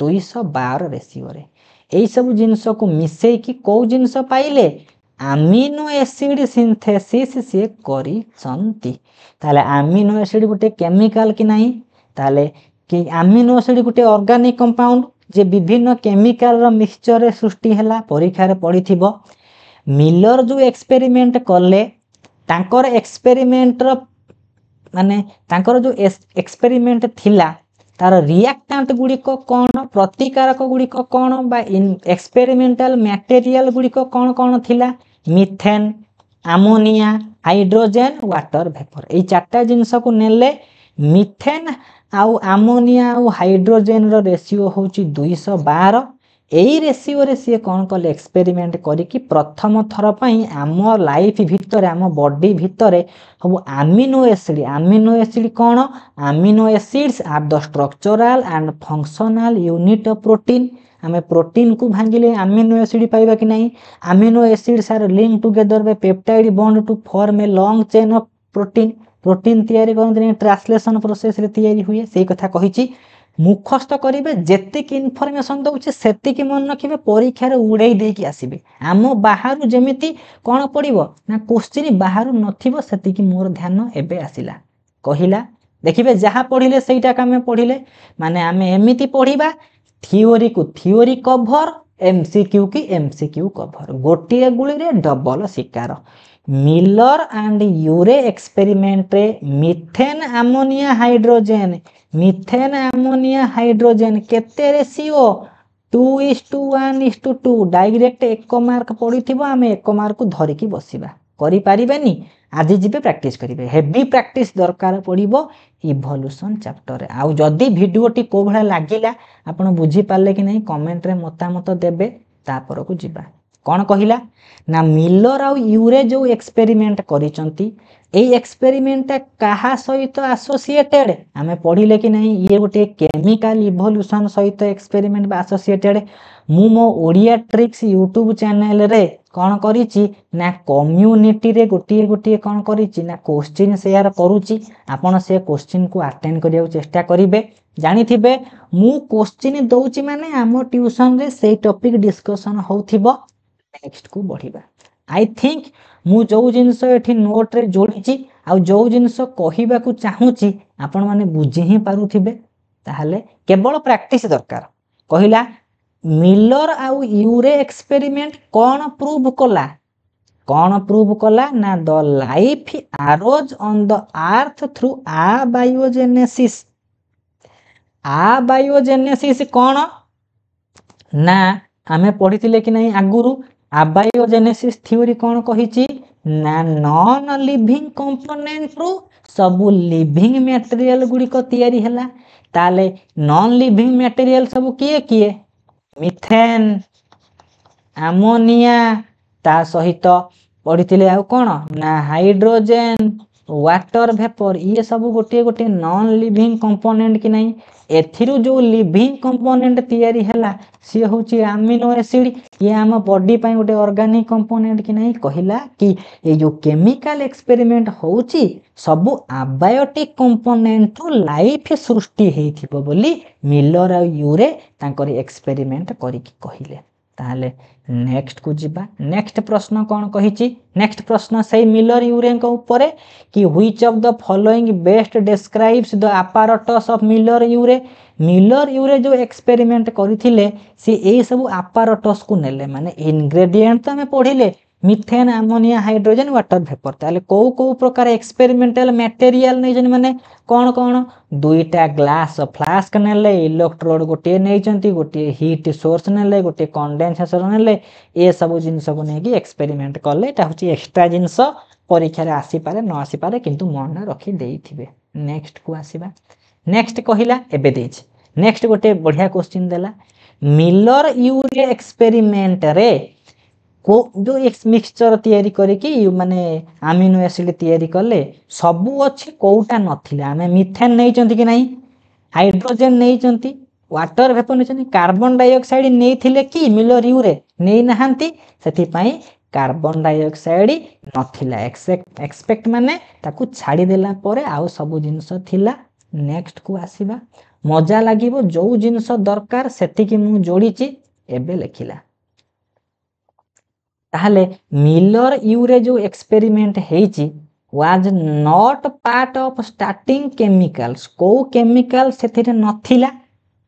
212 रेशियो रे। एई सब जिंस को मिसई की को जिंस पाइले अमीनो एसिड सिंथेसिस से करी चंती। ताले अमीनो एसिड गुटे केमिकल कि नहीं ताले कि अमीनो एसिड गुटे ऑर्गेनिक कंपाउंड जे विभिन्न केमिकल रो मिक्सचर रे सृष्टि हला परीक्षा रे पड़ीथिबो। मिलर जो एक्सपेरिमेंट कले तांकर एक्सपेरिमेंट रो माने तांकर जो एक्सपेरिमेंट थिला तार रिएक्टेंट गुडी को कोन प्रतिकारक गुडी को कोन बा एक्सपेरिमेंटल मटेरियल गुडी को कोन थिला methane ammonia hydrogen water vapour. ए चारटा जिंस को नेले मिथेन आउ अमोनिया आउ हाइड्रोजन रो रेशियो होची 212। एई रेशियो रे से कोन कले एक्सपेरिमेंट करी कि प्रथम थर पई आम लाइफ भितर आम बॉडी भितर हम अमीनो एसिड कोन amino acids are the structural and functional unit of protein. हमें प्रोटीन को भांगिले अमीनो एसिड पाइबा कि नहीं। Amino acids are link together by peptide bond to form a long chain of protein. Protein तैयारी करते translation process रे तैयारी हुए से कथा कहिची। मुखस्त करेंगे जेतिक इनफॉरमेशन दौचे सेतिक मन रखिए परीक्षा रे उड़े देकी आसीबे। आम बाहर जेमिति कौन पड़िबो ना क्वेश्चन बाहर नथिबो सेतिक मोर ध्यान एबे आसिला कहिला। देखिबे जहा पढ़िले सेटा कामे पढ़िले माने आमे एमिति पढ़िबा थियोरी को थियोरी कवर MCQ की MCQ कवर गोटिए गुली रे डबल शिकार। मिलर एंड यूरे एक्सपेरिमेंट रे मिथेन अमोनिया हाइड्रोजन केते रेशियो 2:1:2 डायरेक्ट 1 मार्क पड़ीथिबो आमे 1 मार्क धरिकी बसिबा करि पारिबेनी। आज जिबे प्रैक्टिस करिवे हेवी प्रैक्टिस दरकार पड़िबो इवोल्यूशन चैप्टर रे। आउ जदी वीडियोटी को भला लागिला आपण बुझी पाले कि नहीं कमेंट रे मतामत देबे तापर को जिबा। कौन कहिला ना मिलर आउ यूरे जो एक्सपेरिमेंट करिसंती ए एक्सपेरिमेंट कहा सहित एसोसिएटेड आमे पढ़िले कि नहीं ये गोटे केमिकल इवोल्यूशन सहित एक्सपेरिमेंट बा एसोसिएटेड। मु मो ओडिया ट्रिक्स यूट्यूब चैनल रे कौन करिछि ना कम्युनिटी रे गोटिए गोटिए कौन करिछि ना क्वेश्चन शेयर करूछि। आपण से क्वेश्चन को अटेंड करिया चेष्टा करिवे। जानिथिबे मु क्वेश्चन दउछि माने आम ट्यूशन रे से टॉपिक डिस्कशन होउथिबो नेक्स्ट को बढ़िबा। आई थिंक मु जो जिनस एठी नोट रे जोड़ीची आ जो जिनस कहिबा को चाहूची आपण माने बुझी ही पारुथिबे। ताहले केवल प्रैक्टिस दरकार। कहिला मिलर आउ यूरे एक्सपेरिमेंट कौन प्रूव कला ना the life arose on the earth through abiogenesis. Abiogenesis कौन ना आमे पढ़िथिले कि नहीं आगुरु अबायोजेनेसिस थ्योरी कौन कहिची ना नॉन लिविंग कंपोनेंट रु सबु लिविंग मटेरियल गुडी को तैयारी हला। ताले नॉन लिविंग मटेरियल सबु किए मिथेन अमोनिया ता सहित पढ़िथिले आ कोन ना हाइड्रोजन वाटर वेपर ये सब गोटे गोटे नॉन लिविंग कंपोनेंट कि नहीं। एथिरु जो लिविंग कंपोनेंट तैयारी हला सी होची अमीनो एसिड ये आम बॉडी पई गोटे ऑर्गेनिक कंपोनेंट कि नहीं। कहिला कि ये जो केमिकल एक्सपेरिमेंट होची सब अबायोटिक कंपोनेंट रु लाइफ सृष्टि हेथिबो बोली मिलर आ यूरे तांकर एक्सपेरिमेंट करिकि कहिले। ताहले नेक्स्ट को जिबा नेक्स्ट प्रश्न कौन कहिछि नेक्स्ट प्रश्न से मिलर यूरे ऊपर कि which of the following best describes the apparatus ऑफ मिलर यूरे जो एक्सपेरिमेंट करथिले से ए सब apparatus को नेले माने इंग्रेडिएंट तो हमें पढ़िले methane ammonia hydrogen water vapour ताले को प्रकार एक्सपेरिमेंटल मटेरियल नै जन माने कौन दुईटा ग्लास फ्लास्क नेले इलेक्ट्रोड गोटे नहीं गोटे हीट सोर्स नेले गोटे कंडेनसेटर नेले ए सब जिनस को नहीं एक्सपेरिमेंट कले एक्स्ट्रा जिनस परीक्षा रे आसी पारे न आसी पारे किंतु मन रखी देइथिबे नेक्स्ट को आसीबा नेक्स्ट कहिला एबे देछ नेक्स्ट गोटे बढ़िया क्वेश्चन देला मिलर यूरे एक्सपेरिमेंट रे को जो एक मिक्सचर तैयारी करके माने अमीनो एसिड तैयारी कले सबू अच्छी कोटा नथिला आमे मिथेन नहीं चंती कि नहीं हाइड्रोजन नहीं चंती वाटर वेपर नहीं कार्बन डाइऑक्साइड नहीं थिले कि मिलर यूरे नहीं नहांती सेथि पई कार्बन डाइऑक्साइड नथिला एक्सपेक्ट माने ताकू छाड़ी देला परे आउ सब जिंस थिला नेक्स्ट को आसीबा मजा लागिबो जो जिंस दरकार सेति कि मु जोड़ीची एबे लेखिला ताहले मिलर यूरे जो एक्सपेरिमेंट हेची was not part of starting chemicals को केमिकल सेथिरे नथिला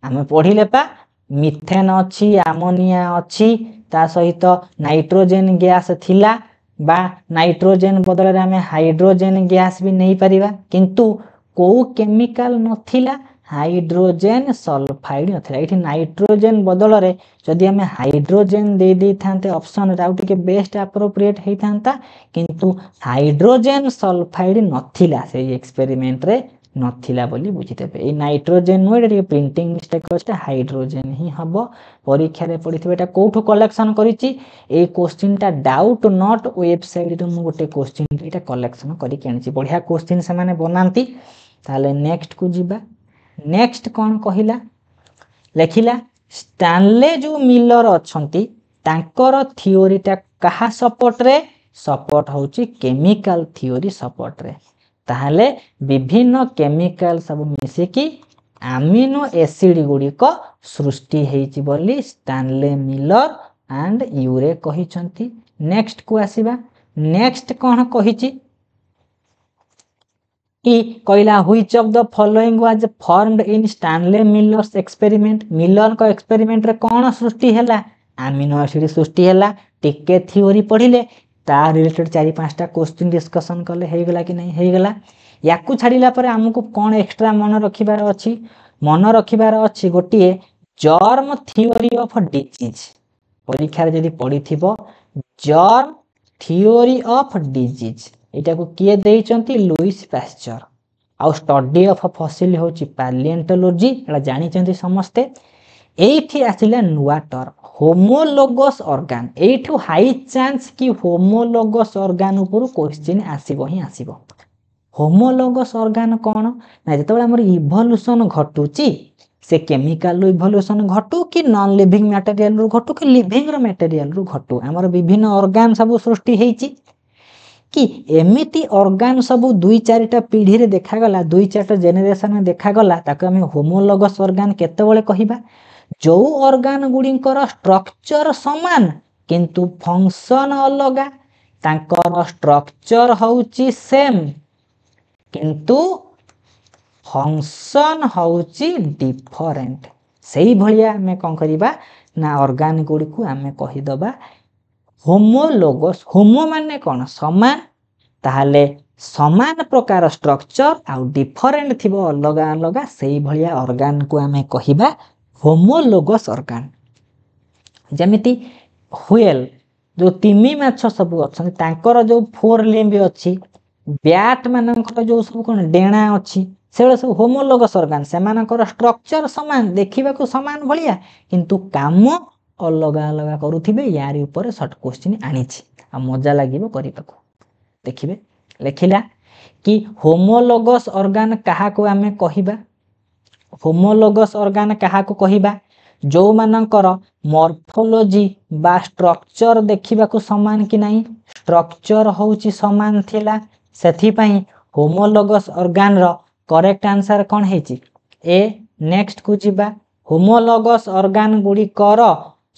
आमे पढ़िले पा मिथेन अछि अमोनिया अछि ता सहित नाइट्रोजन गैस थिला बा नाइट्रोजन बदल रे आमे हाइड्रोजन गैस भी नहीं परिबा किंतु को केमिकल नथिला हाइड्रोजन सल्फाइड नथिला एठी नाइट्रोजन बदल रे जदि हमें हाइड्रोजन दे दी थांते ऑप्शन राउट के बेस्ट एप्रोप्रिएट हेई थांता किंतु हाइड्रोजन सल्फाइड नथिला से एक्सपेरिमेंट रे नथिला बोली बुझितेबे ए नाइट्रोजन नो एटा प्रिंटिंग मिस्टेक अछि हाइड्रोजन ही हबो परीक्षा रे पढिथिबे एटा कोठु कलेक्शन करिछि ए क्वेश्चनटा डाउट नॉट वेबसाइट रे मु गोटे क्वेश्चन एटा कलेक्शन करि केनछि बढ़िया क्वेश्चन से माने बनांती ताले नेक्स्ट को जिबा नेक्स्ट कौन कहिला लेखिला स्टानले जो मिलर अछंती तांकर थियोरीटा कहा सपोर्ट रे सपोर्ट होची केमिकल थियोरी सपोर्ट रे ताहले विभिन्न केमिकल सब मिसे कि अमीनो एसिड गुडी को सृष्टि हेची बोली स्टानले मिलर एंड यूरे कहिचंती नेक्स्ट को आसीबा नेक्स्ट कौन कहिची कि कहला which of the following was formed in Stanley Miller's experiment Miller को एक्सपेरिमेंट रे कौन सृष्टि हैला अमीनो एसिड सृष्टि हैला टिके थ्योरी पढ़िले ता रिलेटेड 4-5टा क्वेश्चन डिस्कशन करले हे गेला कि नहीं हे गेला याकू छाड़िला पर हमकु कोन एक्स्ट्रा मन रखिबार अछि गोटिए जर्म थ्योरी ऑफ डिजीज परीक्षा रे जदी पढिथिबो जर्म थ्योरी ऑफ डिजीज एटा को किए देइचंती लुइस पास्चर आ स्टडी ऑफ फॉसिल होची पैलियोंटोलॉजी एटा जानि चंती समस्ते एठी आसिला नुवा टर्म होमोलोगस ऑर्गन एठू हाई चांस कि होमोलोगस ऑर्गन ऊपर क्वेश्चन आसीबो ही आसीबो होमोलोगस ऑर्गन कोन ना जेतबे हमर इवोल्यूशन घटुची से केमिकल इवोल्यूशन घटू कि नॉन लिविंग मटेरियल रु घटू कि लिविंग रो मटेरियल रु घटू हमर विभिन्न ऑर्गन सब सृष्टि हेची कि एमिति ऑर्गन सब 2-4टा पीढ़ी रे देखा गला 2-4टा जेनेरेशन में देखा गला ताको हम होमोलोगस ऑर्गन केतेबेले कहिबा जो ऑर्गन गुडीकर स्ट्रक्चर समान किंतु फंक्शन अलगा तांकर स्ट्रक्चर होउची सेम किंतु फंक्शन होउची डिफरेंट सेही भलिया हमें कोन करिबा ना ऑर्गन गुडी को हमें कहि दबा होमोलोगस होमो माने कोन समान ताहले समान प्रकार स्ट्रक्चर आ डिफरेंट थिबो अलगा अलगा सेही भलिया ऑर्गन को हमें कहिबा होमोलोगस ऑर्गन जेमिति व्हेल जो तिमी माछ सब अछन तांकर जो 4 लिम्ब अछि बैट मानकर जो सब कोन डेणा अछि सेले सब होमोलोगस ऑर्गन से मानकर स्ट्रक्चर समान देखिबा को समान भलिया किंतु काम अलगा अलगा करूथिबे यारी ऊपर शॉर्ट क्वेश्चन आनिछि आ मजा लागिबो करिबाको देखिबे लेखिला कि होमोलोगस ऑर्गन कहा को हमें कहिबा होमोलोगस ऑर्गन कहा को कहिबा जो मानकर मॉर्फोलॉजी बा स्ट्रक्चर देखिबा को समान कि नहीं स्ट्रक्चर होउची समान थिला सेथि पई होमोलोगस ऑर्गन रो करेक्ट आंसर कोन हेची ए नेक्स्ट को जिबा होमोलोगस ऑर्गन गुडी कर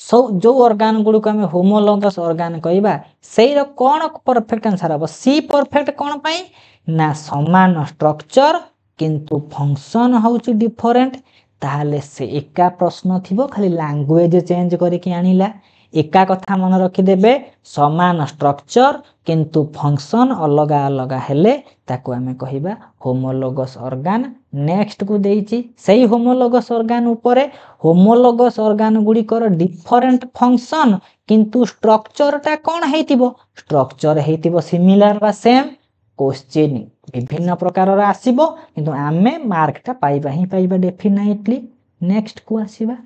जो ऑर्गन गुड़ी को आम होमोलोगस ऑर्गन कहवा से कौन परफेक्ट आंसर हम सी परफेक्ट कौन पाई ना समान स्ट्रक्चर किंतु फंक्शन हूँ डिफरेंट ताहले से एका प्रश्न थी खाली लैंग्वेज चेंज करके आनिला एका कथा मन रखिदेवे समान स्ट्रक्चर किंतु फंक्शन अलग अलग हेले ताको आमे कहिबा होमोलोगस ऑर्गन नेक्स्ट को देइची सही होमोलोगस ऑर्गन ऊपर होमोलोगस ऑर्गन गुडी कर डिफरेंट फंक्शन किंतु स्ट्रक्चर टा कोन हेतिबो स्ट्रक्चर हेतिबो सिमिलर बा सेम क्वेश्चन विभिन्न प्रकार रा आसीबो किंतु आमे मार्क टा पाइबा ही पाइबा डेफिनेटली नेक्स्ट को आसीबा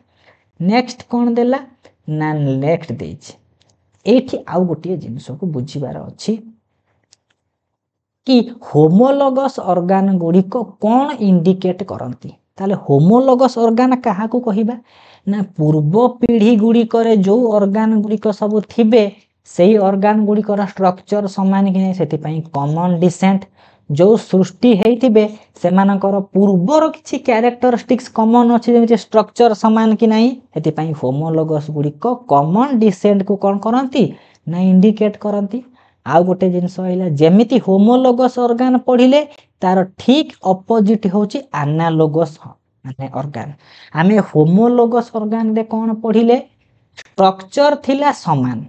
नेक्स्ट कोन देला ना नेक्स्ट देइची एठी आउ गोटे जिनिस को बुझीबार अछि कि होमोलोगस ऑर्गन गुडी को कोन इंडिकेट करंती ताले होमोलोगस ऑर्गन कहा को कहिबा ना पूर्व पीढ़ी गुडी करे जो ऑर्गन गुडी को सब थिबे सेही ऑर्गन गुडी को स्ट्रक्चर समान कि नै सेति पई कॉमन डिसेंट जो सृष्टि हेइथिबे सेमानकर पूर्वर किछि कैरेक्टरिस्टिक्स कॉमन अछि जेमिति स्ट्रक्चर समान कि नै हेति पई होमोलोगस गुडी को कॉमन डिसेंट को कोन करंती ना इंडिकेट करंती आ गोटे जिनस आइला जेमिति होमोलोगस ऑर्गन पढिले तार ठीक ऑपोजिट होची एनालोगस माने ऑर्गन आमे होमोलोगस ऑर्गन रे कोन पढिले स्ट्रक्चर थिला समान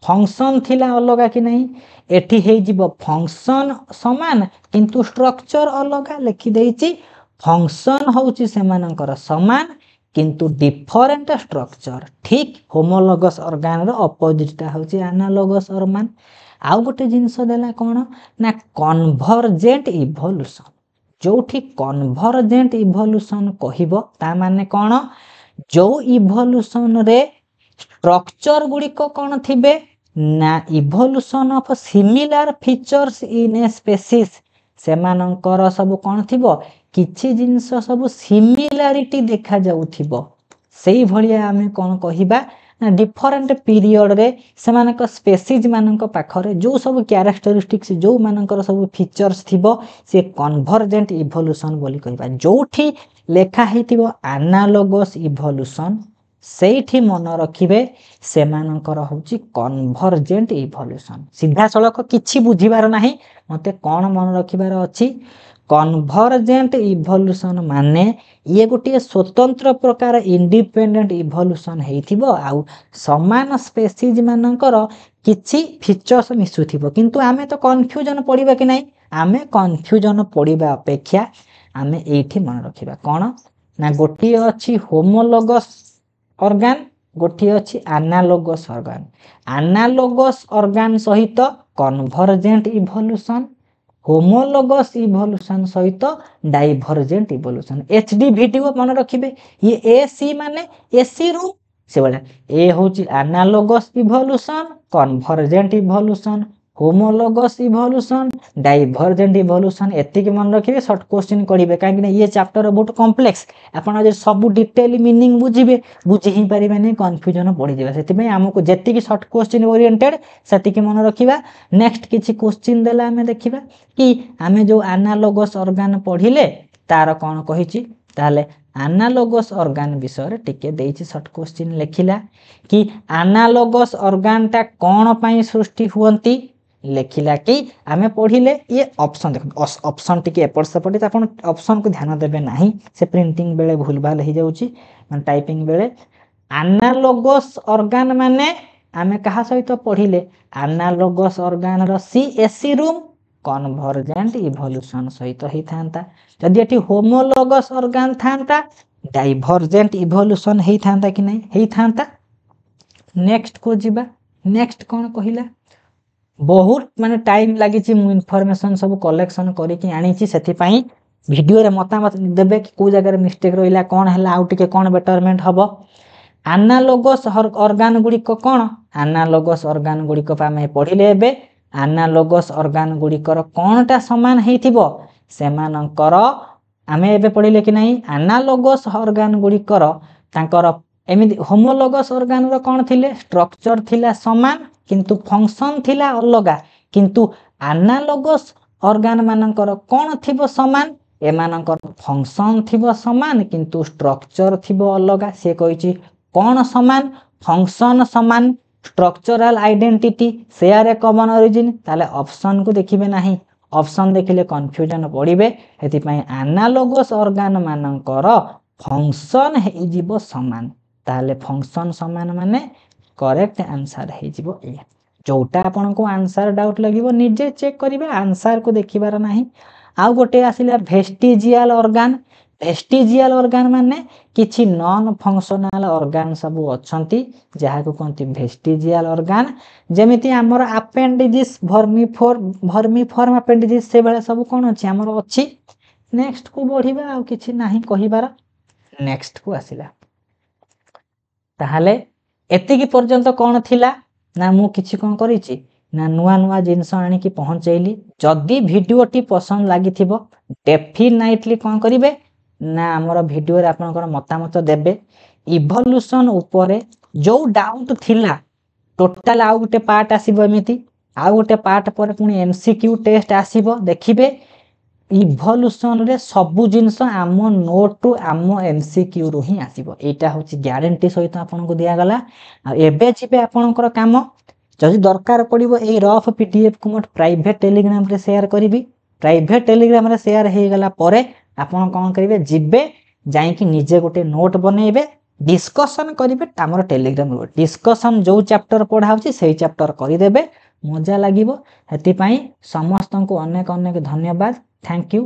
फंक्शन थिला अलगा कि नहीं एठी हे जिवो फंक्शन समान किंतु स्ट्रक्चर अलगा लिखि देइची फंक्शन होची सेमानकर समान किंतु डिफरेंट स्ट्रक्चर ठीक होमोलोगस ऑर्गन रो ऑपोजिट ता होची एनालोगस ऑर्गन आउ गोटे जिनस देला कोन ना कन्वर्जेंट इवोल्यूशन जोठी कन्वर्जेंट इवोल्यूशन कहिबो ता माने कोन जो इवोल्यूशन रे स्ट्रक्चर गुडी को कोन थिबे ना evolution of similar features in a species सेमानकर सब कोन थिबो किछि जिंस सब सिमिलरिटी देखा जाउथिबो सेही भलिया आमे कोन कहिबा ना डिफरेंट पीरियड रे सेमानक स्पेसीज मानक पाखरे जो सब कैरेक्टरिस्टिक्स जो मानकर सब फीचर्स थिबो से कन्वर्जेंट इवोल्यूशन बोली कहिबा जोठी लेखा हेतिबो एनालोगस इवोल्यूशन सेठी मन रखिबे सेमानकर होची कन्वर्जेंट इवोल्यूशन सीधा सड़क किछि बुझिबार नाही मते कोन मन रखिबार अछि कन्वर्जेंट इवोल्यूशन माने ये गोटे स्वतंत्र प्रकार इंडिपेंडेंट इवोल्यूशन हेतिबो आउ समान स्पेसीज मानकर किछि फीचर्स मिसुथिबो किंतु आमे तो कंफ्यूजन पड़िबा कि नाही आमे कंफ्यूजन पड़िबा अपेक्षा आमे एठी मन रखिबा कोन ना गोटी अछि होमोलोगस ऑर्गन गोटी अछि एनालोगस ऑर्गन एनालोगस ऑर्गन सहित कन्वर्जेंट इवोल्यूशन होमोलोगस इवोल्यूशन सहित डाइवर्जेंट इवोल्यूशन एचडी वीडियो मन रखिबे ये एसी माने एसी रूम से बडा ए होची analogous evolution convergent evolution homologous evolution divergent evolution एतिक मन रखिबे शॉर्ट क्वेश्चन करिवे काहे कि ये चैप्टर बहुत कॉम्प्लेक्स आपण जे सब डिटेल मीनिंग बुझिबे बुझि ही परिबे नै कंफ्यूजन पड़ी जेबा सेति में हमको जेतिक शॉर्ट क्वेश्चन ओरिएंटेड सेतिक मन रखिबा नेक्स्ट किछि क्वेश्चन देला हमें देखिबा कि हमें जो एनालोगस ऑर्गन पढिले तार कोन कहिछि ताले एनालोगस ऑर्गन विषय टिके देइछि शॉर्ट क्वेश्चन लेखिला कि एनालोगस ऑर्गन ता कोन पई सृष्टि हुवंती लेखिला कि आमे पढिले ये ऑप्शन देखो ऑप्शन टिके एपट सेपट त आपण ऑप्शन को ध्यान देबे नाही से प्रिंटिंग बेले भूल भाल हो जाउची मन टाइपिंग बेले एनालोगस ऑर्गन माने आमे कहा सहित पढिले एनालोगस ऑर्गन रो सीएससी रूम कन्वर्जेंट इवोल्यूशन सहित ही थांता जदि एठी होमोलोगस ऑर्गन थांता डाइवर्जेंट इवोल्यूशन ही थांता कि नहीं ही थांता नेक्स्ट को जिबा नेक्स्ट कोन कहिला बहुत माने टाइम लागि छि मु इन्फॉर्मेशन सब कलेक्शन करी कि आनी छि सेति पई वीडियो रे मतामत देबे कि को जगह रे मिस्टेक रहिला कोन हला आउट के कोन बेटरमेंट हबो एनालोगस ऑर्गन गुडी को कोन एनालोगस ऑर्गन गुडी को पामे पढिले एबे एनालोगस ऑर्गन गुडी कर कोनटा समान हेतिबो सेमानकर आमे एबे पढिले कि नहीं एनालोगस ऑर्गन गुडी कर तांकर एमिति होमोलोगस ऑर्गन रो कोन थिले स्ट्रक्चर थिला समान किंतु फंक्शन थिला अलगा किंतु एनालोगस ऑर्गन मानकर कोन थिबो समान एमानकर फंक्शन थिबो समान किंतु स्ट्रक्चर थिबो अलगा से कहिछि कोन समान फंक्शन समान स्ट्रक्चरल आइडेंटिटी शेयर ए कॉमन ओरिजिन ताले ऑप्शन को देखिबे नाही ऑप्शन देखिले कंफ्यूजन पड़िबे हेतिपई एनालोगस ऑर्गन मानकर फंक्शन हे जीवो समान ताले फंक्शन समान माने करेक्ट आंसर हे जीवो ए जोटा आपन को आंसर डाउट लगिवो निजे चेक करिवे आंसर को देखिबार नाही आ गोटे आसिला भेस्टिजियल ऑर्गन माने किछि नॉन फंक्शनल ऑर्गन सब अछंती जहा को कोंती भेस्टिजियल ऑर्गन जेमिति हमर अपेंडिजिस वर्मीफॉर्म अपेंडिजिस से बेले सब कोन अछि हमर अछि नेक्स्ट को बढ़िबा आ किछि नाही कहिबार नेक्स्ट को आसिला ताहाले एतिकी पर्यंत कोन थिला ना मु किछि कोन करिछि ना नुआ नुआ जिंस आनी की पहुंचैली जदी वीडियो टी पसंद लागिथिबो डेफिनेटली कोन करिवे ना हमर वीडियो रे आपनकर मतामत देबे इवोल्यूशन ऊपर जो डाउट थिला टोटल आ गोटे पार्ट आसीबो एमिति आ गोटे पार्ट पर पुनी एमसीक्यू टेस्ट आसीबो देखिबे इवोल्यूशन रे सब जिंस आम नोट टू आम एमसीक्यू रु ही आसीबो एटा होची ग्यारंटी सहित आपन को दिया गला आ एबे जिबे आपनकर काम जदि दरकार पड़िबो ए रफ पीडीएफ को मट प्राइवेट टेलीग्राम रे शेयर करिवि प्राइवेट टेलीग्राम रे शेयर हे गला परे आपन कोन करिवे जिबे जाई कि निजे गोटे नोट बनेइबे डिस्कशन करिवे हमर टेलीग्राम रो डिस्कशन जो चैप्टर पढा होची सेही चैप्टर करि देबे मजा लागिवो हेति पई समस्त को अनेक अनेक धन्यवाद थैंक यू।